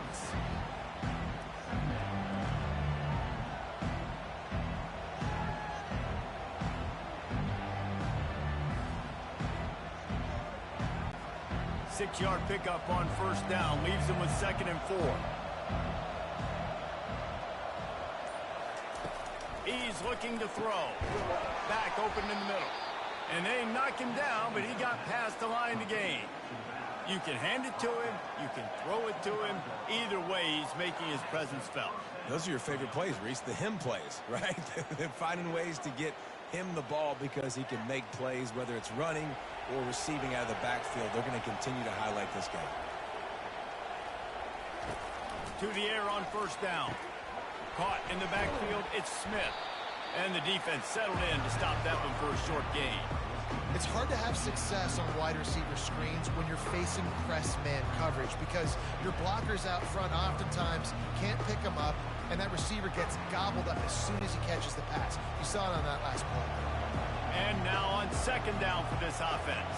Six-yard pickup on 1st down. Leaves him with 2nd and 4. He's looking to throw. Back open in the middle. And they knock him down, but he got past the line to gain. You can hand it to him. You can throw it to him. Either way, he's making his presence felt. Those are your favorite plays, Reese, the him plays, right? They're finding ways to get him the ball because he can make plays, whether it's running or receiving out of the backfield. They're going to continue to highlight this guy. To the air on 1st down. Caught in the backfield, it's Smith. And the defense settled in to stop that one for a short gain. It's hard to have success on wide receiver screens when you're facing press man coverage because your blockers out front oftentimes can't pick them up, and that receiver gets gobbled up as soon as he catches the pass. You saw it on that last play. And now on 2nd down for this offense.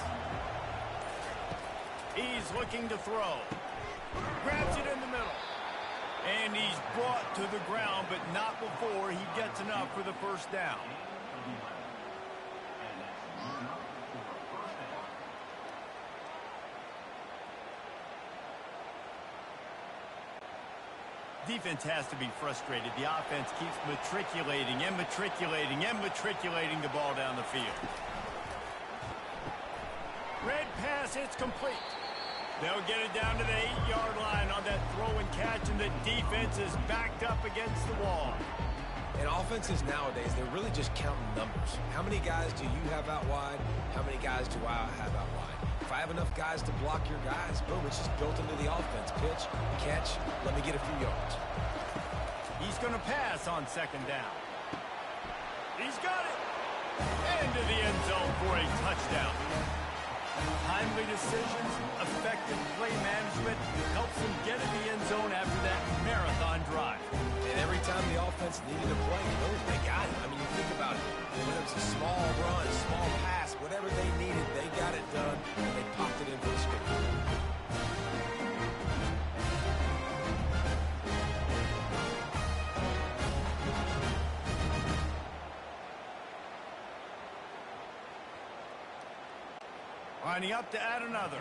He's looking to throw. Grabs it in the middle. And he's brought to the ground, but not before he gets enough for the 1st down. Defense has to be frustrated. The offense keeps matriculating and matriculating and matriculating the ball down the field. Red pass, it's complete. They'll get it down to the 8-yard line on that throw and catch, and the defense is backed up against the wall. And offenses nowadays, they're really just counting numbers. How many guys do you have out wide? How many guys do I have out wide? If I have enough guys to block your guys, boom, it's just built into the offense. Pitch, catch, let me get a few yards. He's going to pass on 2nd down. He's got it. Into the end zone for a touchdown. Timely decisions, effective play management helps them get in the end zone after that marathon drive. And every time the offense needed a play, they got it. I mean, you think about it. Whether it's a small run, small pass, whatever they needed, they got it done, and they popped it in for the score. Lining up to add another.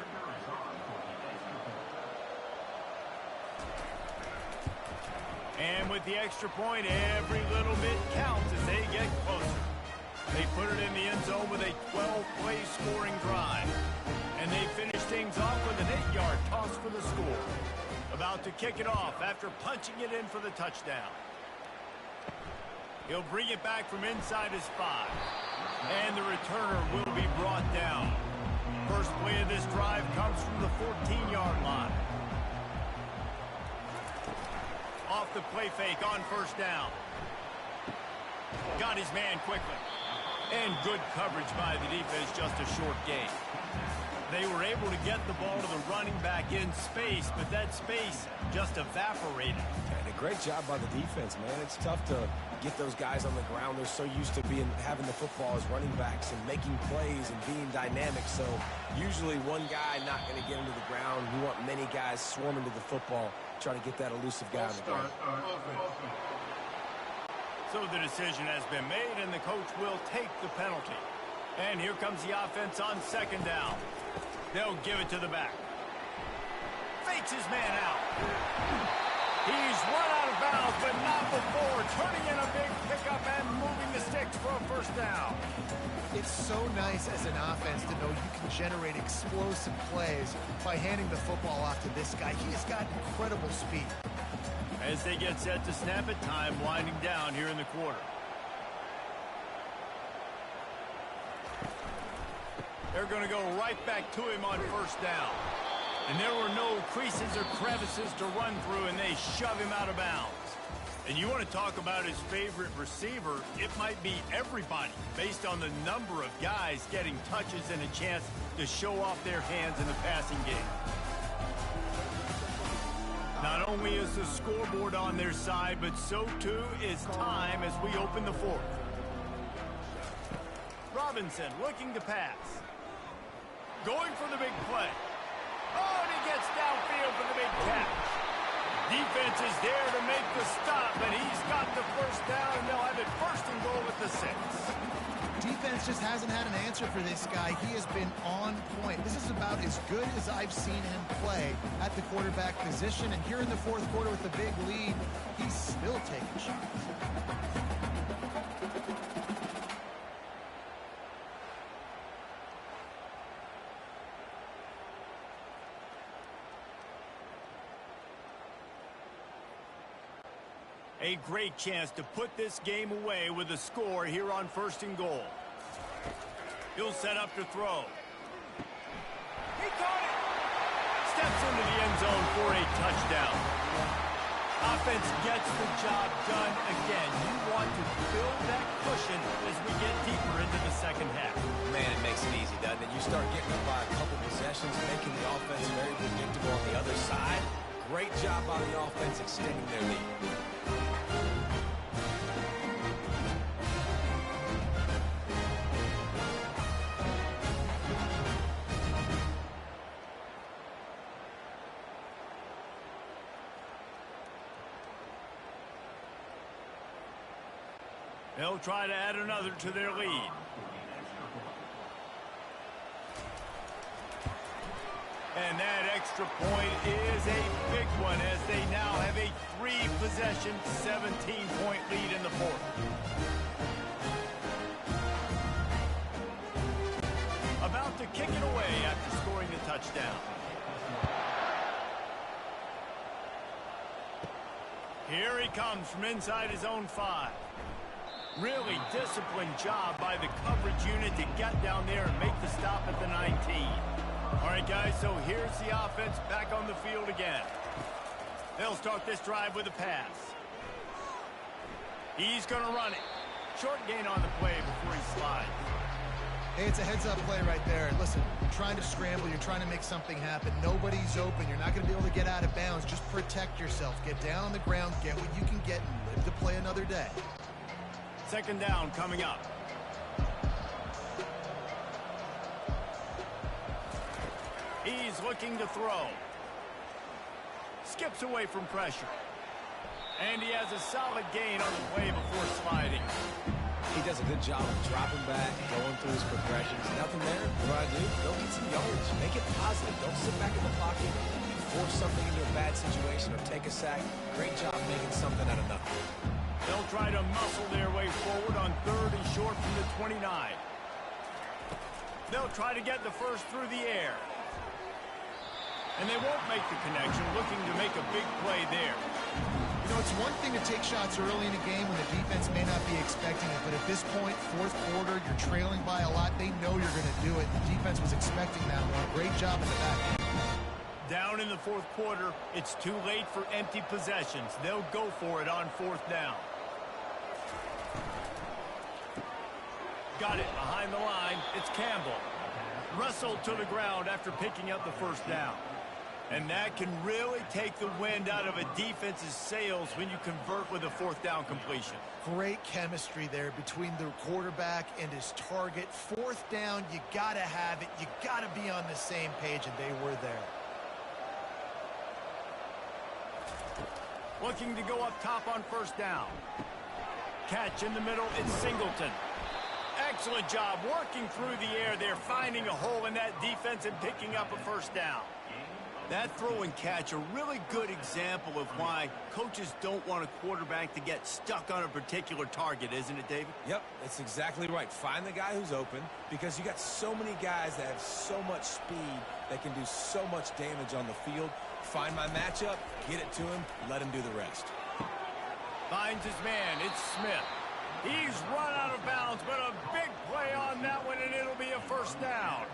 And with the extra point, every little bit counts as they get closer. They put it in the end zone with a 12-play scoring drive. And they finish things off with an 8-yard toss for the score. About to kick it off after punching it in for the touchdown. He'll bring it back from inside his 5. And the returner will be brought down. First play of this drive comes from the 14-yard line. Off the play fake on 1st down. Got his man quickly. And good coverage by the defense, just a short gain. They were able to get the ball to the running back in space, but that space just evaporated. And a great job by the defense, man. It's tough to get those guys on the ground. They're so used to having the football as running backs and making plays and being dynamic. So usually one guy not going to get into the ground. You want many guys swarming to the football, trying to get that elusive guy on the ground. So the decision has been made, and the coach will take the penalty. And here comes the offense on 2nd down. They'll give it to the back. Fakes his man out. He's run out of bounds, but not before turning in a big pickup and moving the sticks for a 1st down. It's so nice as an offense to know you can generate explosive plays by handing the football off to this guy. He has got incredible speed. As they get set to snap it, time winding down here in the quarter. They're going to go right back to him on 1st down. And there were no creases or crevices to run through, and they shove him out of bounds. And you want to talk about his favorite receiver, it might be everybody based on the number of guys getting touches and a chance to show off their hands in the passing game. Not only is the scoreboard on their side, but so too is time as we open the fourth. Robinson looking to pass. Going for the big play. Oh, and he gets downfield for the big catch. Defense is there to make the stop, and he's got the first down, and they'll have it first and goal at the 6. Defense just hasn't had an answer for this guy. He has been on point. This is about as good as I've seen him play at the quarterback position. And here in the fourth quarter with a big lead, he's still taking shots. A great chance to put this game away with a score here on first and goal. He'll set up to throw. He caught it! Steps into the end zone for a touchdown. Offense gets the job done again. You want to build that cushion as we get deeper into the second half. Man, it makes it easy, doesn't it? You start getting up by a couple possessions, making the offense very predictable on the other side. Great job by the offense extending their lead. They'll try to add another to their lead. And that extra point is a big one as they now have a 3-possession, 17-point lead in the fourth. About to kick it away after scoring the touchdown. Here he comes from inside his own 5. Really disciplined job by the coverage unit to get down there and make the stop at the 19. All right, guys, so here's the offense back on the field again. They'll start this drive with a pass. He's going to run it. Short gain on the play before he slides. Hey, it's a heads-up play right there. Listen, you're trying to scramble. You're trying to make something happen. Nobody's open. You're not going to be able to get out of bounds. Just protect yourself. Get down on the ground. Get what you can get and live to play another day. Second down coming up. He's looking to throw. Skips away from pressure. And he has a solid gain on the play before sliding. He does a good job of dropping back, going through his progressions. Nothing there. What do I do? Go get some yardage. Make it positive. Don't sit back in the pocket, force something into a bad situation, or take a sack. Great job making something out of nothing. They'll try to muscle their way forward on 3rd and short from the 29. They'll try to get the first through the air. And they won't make the connection, looking to make a big play there. You know, it's one thing to take shots early in a game when the defense may not be expecting it, but at this point, fourth quarter, you're trailing by a lot. They know you're going to do it. The defense was expecting that one. Great job in the back end. Down in the fourth quarter, it's too late for empty possessions. They'll go for it on 4th down. Got it behind the line. It's Campbell. Wrestled to the ground after picking up the first down. And that can really take the wind out of a defense's sails when you convert with a 4th down completion. Great chemistry there between the quarterback and his target. 4th down, you got to have it. You got to be on the same page, and they were there. Looking to go up top on 1st down. Catch in the middle, it's Singleton. Excellent job working through the air there, finding a hole in that defense and picking up a 1st down. That throw and catch, a really good example of why coaches don't want a quarterback to get stuck on a particular target, isn't it, David? Yep, that's exactly right. Find the guy who's open, because you got so many guys that have so much speed that can do so much damage on the field. Find my matchup, get it to him, let him do the rest. Finds his man, it's Smith. He's run out of bounds, but a big play on that one, and it'll be a 1st down.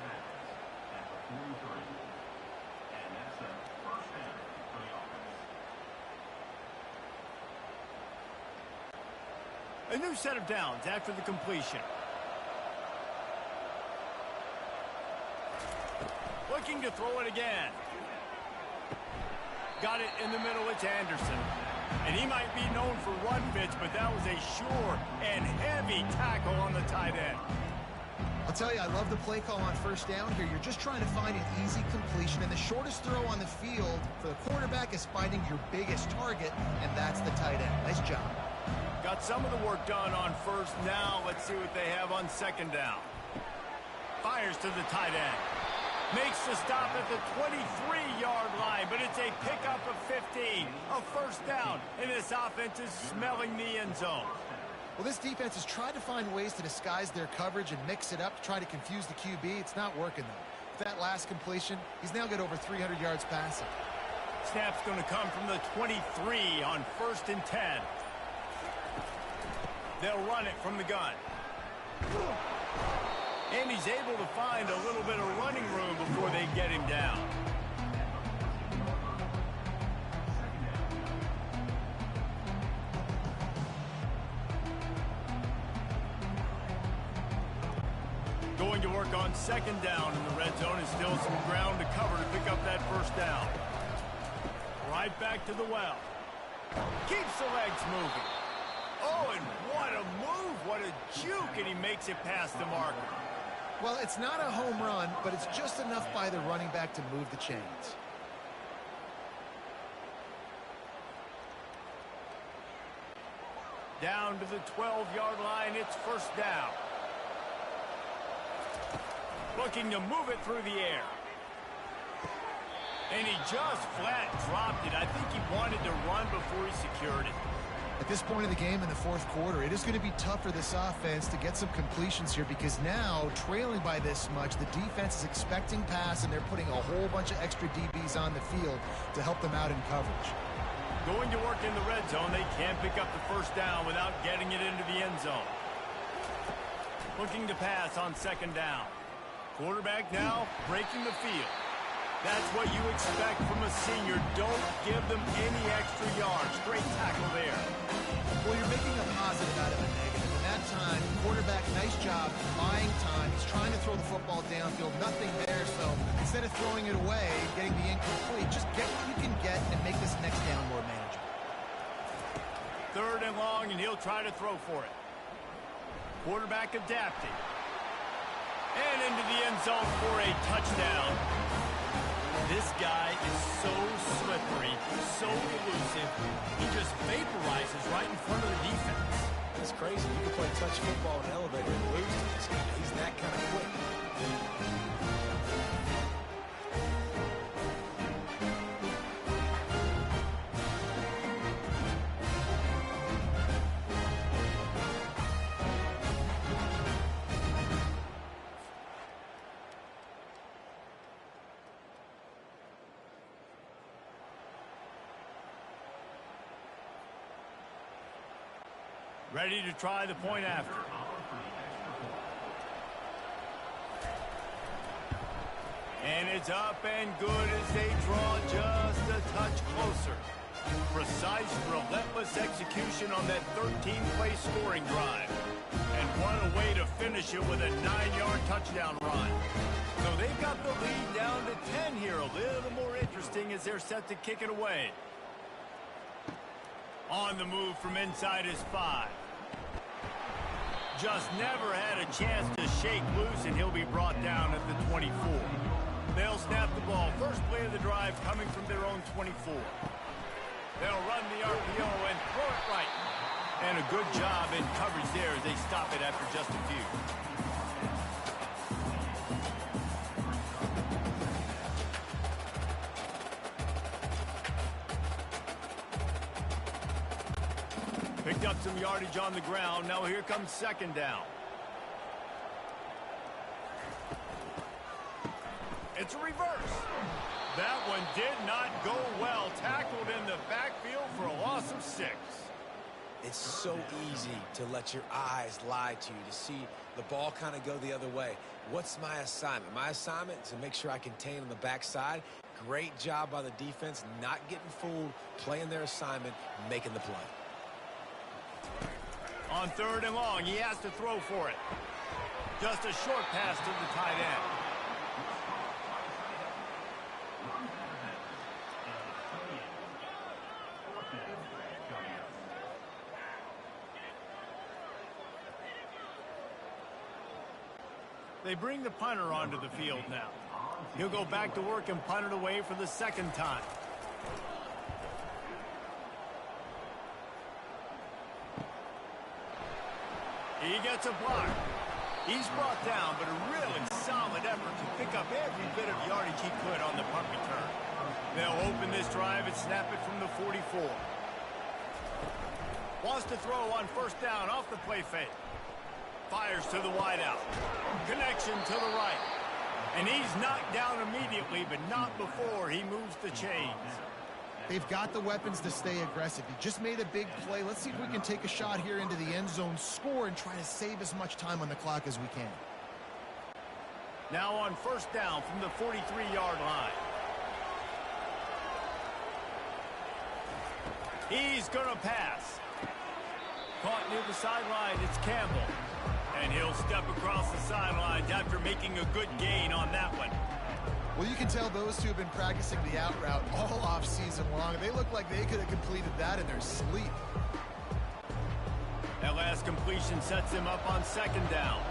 A new set of downs after the completion. Looking to throw it again. Got it in the middle. It's Anderson. And he might be known for run fits, but that was a sure and heavy tackle on the tight end. I'll tell you, I love the play call on first down here. You're just trying to find an easy completion, and the shortest throw on the field for the quarterback is finding your biggest target, and that's the tight end. Nice job. Got some of the work done on first. Now let's see what they have on second down. Fires to the tight end. Makes the stop at the 23-yard line, but it's a pickup of 15. A first down, and this offense is smelling the end zone. Well, this defense has tried to find ways to disguise their coverage and mix it up to try to confuse the QB. It's not working, though. With that last completion, he's now got over 300 yards passing. Snap's going to come from the 23 on 1st and 10. They'll run it from the gun. And he's able to find a little bit of running room before they get him down. Going to work on second down in the red zone, and still some ground to cover to pick up that first down. Right back to the well. Keeps the legs moving. Oh, and what a move, what a juke, and he makes it past the marker. Well, it's not a home run, but it's just enough by the running back to move the chains. Down to the 12-yard line, it's first down. Looking to move it through the air. And he just flat dropped it. I think he wanted to run before he secured it. At this point in the game in the fourth quarter, it is going to be tough for this offense to get some completions here because now, trailing by this much, the defense is expecting pass, and they're putting a whole bunch of extra DBs on the field to help them out in coverage. Going to work in the red zone. They can't pick up the first down without getting it into the end zone. Looking to pass on second down. Quarterback now breaking the field. That's what you expect from a senior. Don't give them any extra yards. Great tackle there. Well, you're making a positive out of a negative. And that time, quarterback, nice job buying time. He's trying to throw the football downfield. Nothing there, so instead of throwing it away, getting the incomplete, just get what you can get and make this next down more manageable. Third and long, and he'll try to throw for it. Quarterback adapting. And into the end zone for a touchdown. This guy is so slippery, so elusive. He just vaporizes right in front of the defense. It's crazy. You can play touch football in an elevator and lose to this guy. He's that kind of quick. Ready to try the point after. And it's up and good as they draw just a touch closer. Precise, relentless execution on that 13-play scoring drive. And what a way to finish it with a 9-yard touchdown run. So they've got the lead down to 10 here. A little more interesting as they're set to kick it away. On the move from inside his 5. Just never had a chance to shake loose, and he'll be brought down at the 24. They'll snap the ball. First play of the drive coming from their own 24. They'll run the RPO and throw it right. And a good job in coverage there as they stop it after just a few. Picked up some yardage on the ground. Now here comes second down. It's a reverse. That one did not go well. Tackled in the backfield for a loss of 6. It's so easy to let your eyes lie to you, to see the ball kind of go the other way. What's my assignment? My assignment is to make sure I contain on the backside. Great job by the defense, not getting fooled, playing their assignment, making the play. On 3rd and long, he has to throw for it. Just a short pass to the tight end. They bring the punter onto the field now. He'll go back to work and punt it away for the 2nd time. He gets a block. He's brought down, but a really solid effort to pick up every bit of yardage he could on the punt return. They'll open this drive and snap it from the 44. Wants to throw on 1st down off the play fake. Fires to the wideout. Connection to the right. And he's knocked down immediately, but not before he moves the chains. They've got the weapons to stay aggressive. He just made a big play. Let's see if we can take a shot here into the end zone, score, and try to save as much time on the clock as we can. Now on 1st down from the 43-yard line. He's going to pass. Caught near the sideline, it's Campbell. And he'll step across the sidelines after making a good gain on that one. Well, you can tell those two have been practicing the out route all off season long. They look like they could have completed that in their sleep. That last completion sets him up on 2nd down.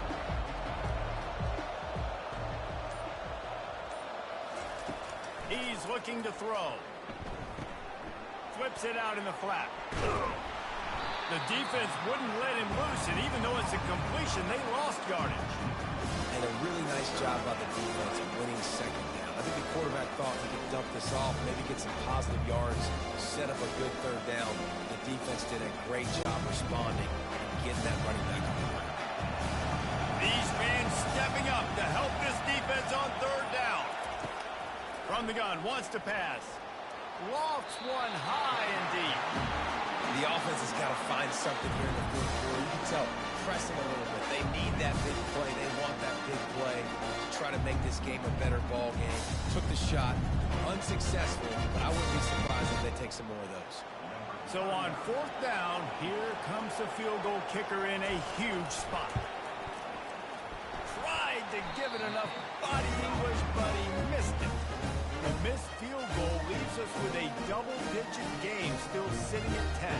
He's looking to throw. Flips it out in the flat. The defense wouldn't let him loose, and even though it's a completion, they lost yardage. And a really nice job by the defense of winning 2nd down. I think the quarterback thought he could dump this off, maybe get some positive yards, set up a good 3rd down. The defense did a great job responding and getting that running back on the ground. These fans stepping up to help this defense on 3rd down. From the gun, wants to pass. Lofts one high and deep. The offense has got to find something here in the 4th quarter. You can tell, pressing a little bit. They need that big play. They want that big play to try to make this game a better ball game. Took the shot, unsuccessful, but I wouldn't be surprised if they take some more of those. So on 4th down, here comes the field goal kicker in a huge spot. Tried to give it enough body English, but he missed it. The missed field goal leaves us with a double-digit game still sitting at 10.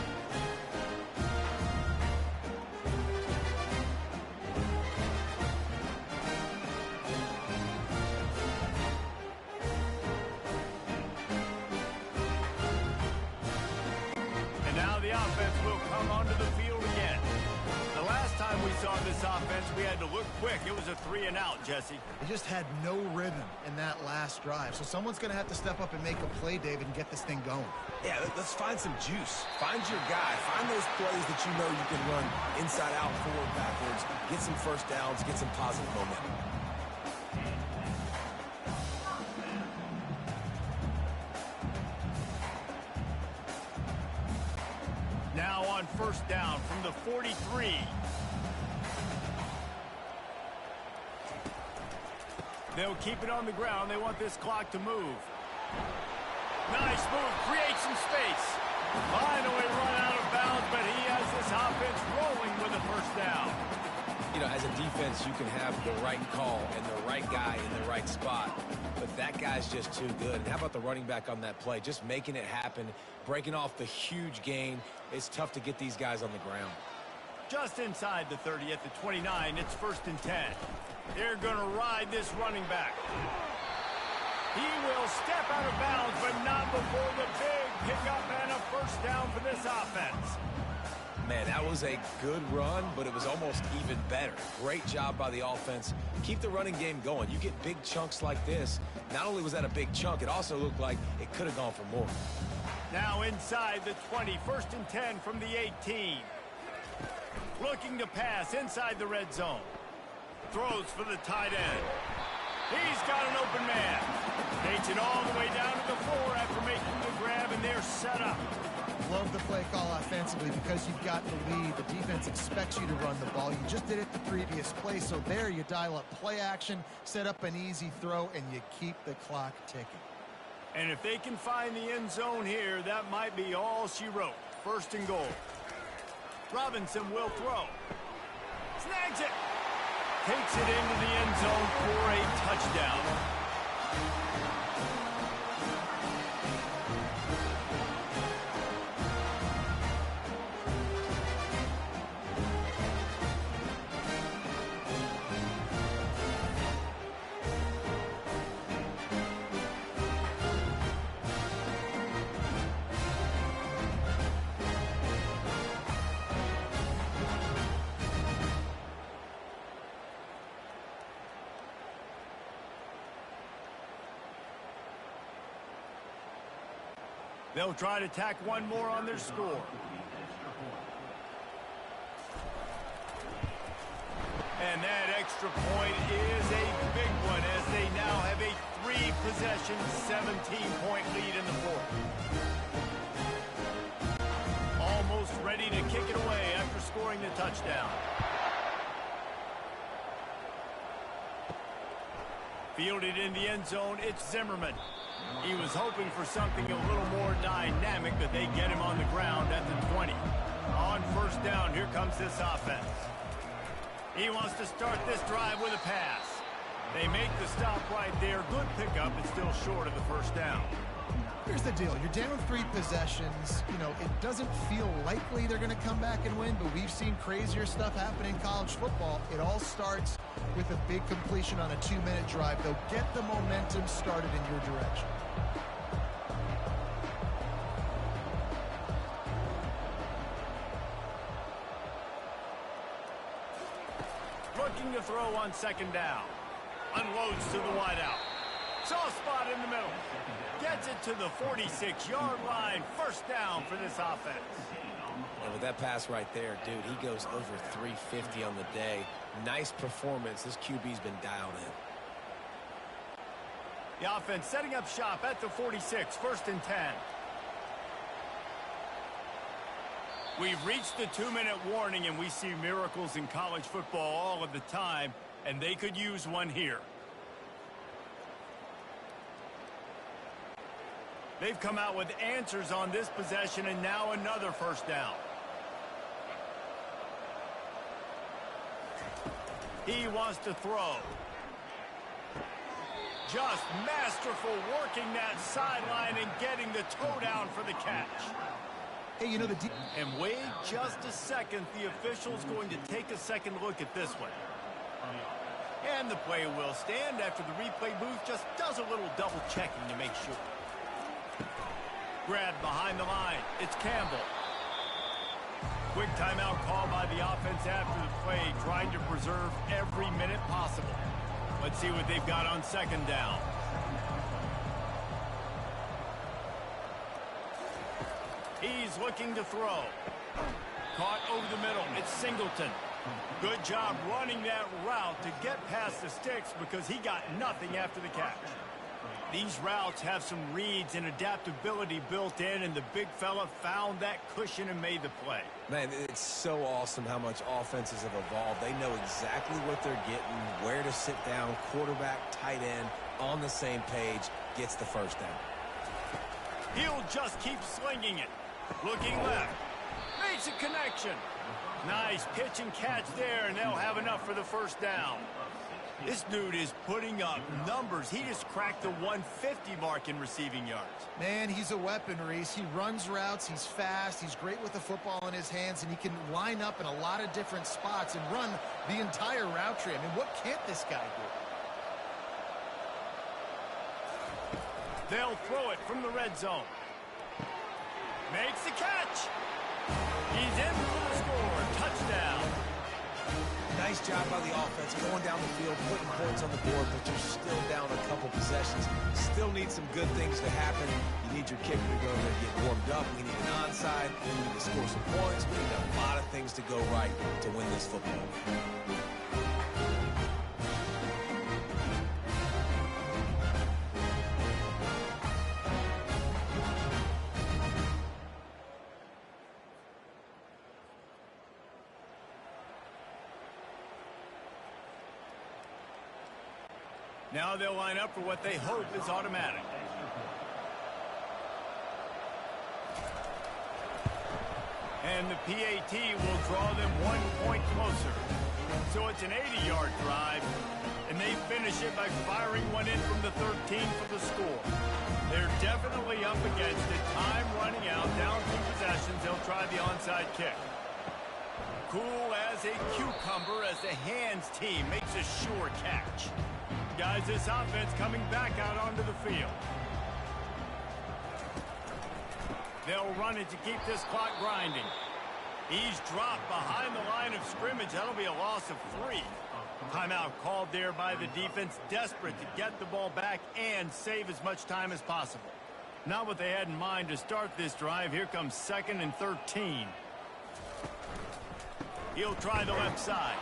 And now the offense will come onto the field again. The last time we saw this offense, we had to look quick. It was a 3-and-out, Jesse. They just had no rhythm in that last drive. So someone's going to have to step up and make a play, David, and get this thing going. Yeah, let's find some juice. Find your guy. Find those plays that you know you can run inside out, forward, backwards. Get some 1st downs. Get some positive momentum. Now on 1st down from the 43. They'll keep it on the ground. They want this clock to move. Nice move. Create some space. Finally run out of bounds, but he has this offense rolling with a 1st down. You know, as a defense, you can have the right call and the right guy in the right spot, but that guy's just too good. And how about the running back on that play? Just making it happen, breaking off the huge gain. It's tough to get these guys on the ground. Just inside the 30 at the 29, it's 1st and 10. They're going to ride this running back. He will step out of bounds, but not before the big pickup and a 1st down for this offense. Man, that was a good run, but it was almost even better. Great job by the offense. Keep the running game going. You get big chunks like this. Not only was that a big chunk, it also looked like it could have gone for more. Now inside the 20, 1st and 10 from the 18. Looking to pass inside the red zone. Throws for the tight end. He's got an open man. Takes it all the way down to the 4 after making the grab, and they're set up. Love the play call offensively because you've got the lead. The defense expects you to run the ball. You just did it the previous play, so there you dial up play action, set up an easy throw, and you keep the clock ticking. And if they can find the end zone here, that might be all she wrote. 1st and goal. Robinson will throw. Snags it. Takes it into the end zone for a touchdown. They'll try to tack one more on their score. And that extra point is a big one as they now have a 3-possession, 17-point lead in the fourth. Almost ready to kick it away after scoring the touchdown. Fielded in the end zone, it's Zimmerman. He was hoping for something a little more dynamic, but they get him on the ground at the 20. On first down, here comes this offense. He wants to start this drive with a pass. They make the stop right there. Good pickup, but still short of the first down. Here's the deal. You're down 3 possessions. You know, it doesn't feel likely they're going to come back and win, but we've seen crazier stuff happen in college football. It all starts with a big completion on a 2-minute drive. They'll get the momentum started in your direction. Looking to throw on second down. Unloads to the wideout. Soft spot in the middle. Gets it to the 46-yard line. First down for this offense. And with that pass right there, dude, he goes over 350 on the day. Nice performance. This QB's been dialed in. The offense setting up shop at the 46. First and 10. We've reached the 2-minute warning, and we see miracles in college football all of the time, and they could use one here. They've come out with answers on this possession, and now another first down. He wants to throw. Just masterful working that sideline and getting the toe down for the catch. Hey, you know and wait just a second. The official's going to take a second look at this one. And the play will stand after the replay booth just does a little double checking to make sure. Grabbed behind the line. It's Campbell. Quick timeout call by the offense after the play, trying to preserve every minute possible. Let's see what they've got on second down. He's looking to throw. Caught over the middle. It's Singleton. Good job running that route to get past the sticks because he got nothing after the catch. These routes have some reads and adaptability built in, and the big fella found that cushion and made the play. Man, it's so awesome how much offenses have evolved. They know exactly what they're getting, where to sit down, quarterback, tight end, on the same page, gets the first down. He'll just keep slinging it. Looking left. Makes a connection. Nice pitch and catch there, and they'll have enough for the first down. This dude is putting up numbers. He just cracked the 150 mark in receiving yards. Man, he's a weapon, Reese. He runs routes. He's fast. He's great with the football in his hands, and he can line up in a lot of different spots and run the entire route tree. I mean, what can't this guy do? They'll throw it from the red zone. Makes the catch. He's in for the score. Touchdown. Nice job by the offense going down the field, putting points on the board, but you're still down a couple possessions. Still need some good things to happen. You need your kicker to go there and get warmed up. We need an onside. We need to score some points. We need a lot of things to go right to win this football game. Now they'll line up for what they hope is automatic. And the PAT will draw them 1 point closer. So it's an 80-yard drive, and they finish it by firing one in from the 13 for the score. They're definitely up against it. Time running out, down 2 possessions. They'll try the onside kick. Cool as a cucumber as the hands team makes a sure catch. Guys, this offense coming back out onto the field. They'll run it to keep this clock grinding. He's dropped behind the line of scrimmage. That'll be a loss of 3. Timeout called there by the defense, desperate to get the ball back and save as much time as possible. Not what they had in mind to start this drive. Here comes 2nd and 13. He'll try the left side.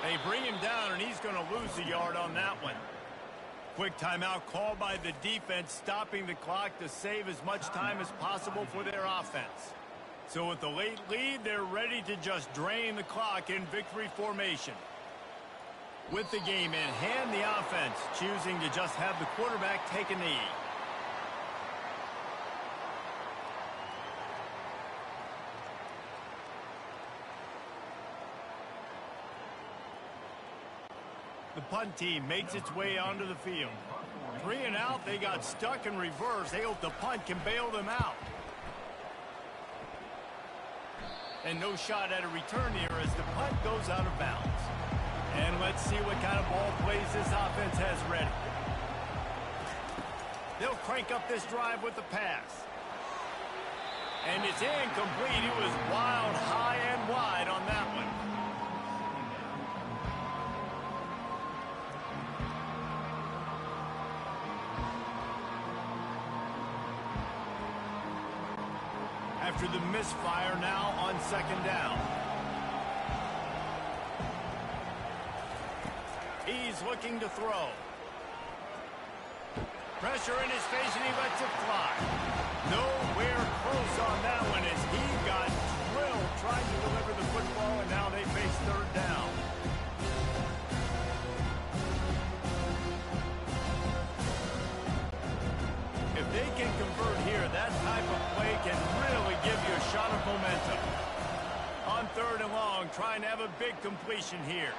They bring him down, and he's going to lose a yard on that one. Quick timeout called by the defense, stopping the clock to save as much time as possible for their offense. So with the late lead, they're ready to just drain the clock in victory formation. With the game in hand, the offense choosing to just have the quarterback take a knee. The punt team makes its way onto the field. 3 and out, they got stuck in reverse. They hope the punt can bail them out. And no shot at a return here as the punt goes out of bounds. And let's see what kind of ball plays this offense has ready. They'll crank up this drive with the pass. And it's incomplete. It was wild, high, and wide on that one. After the misfire, now on 2nd down. He's looking to throw. Pressure in his face, and he lets it fly. Nowhere close on that one as he got drilled trying to deliver the football, and now they face 3rd down. If they can convert here, that type of play can really give you a shot of momentum. On 3rd and long, trying to have a big completion here.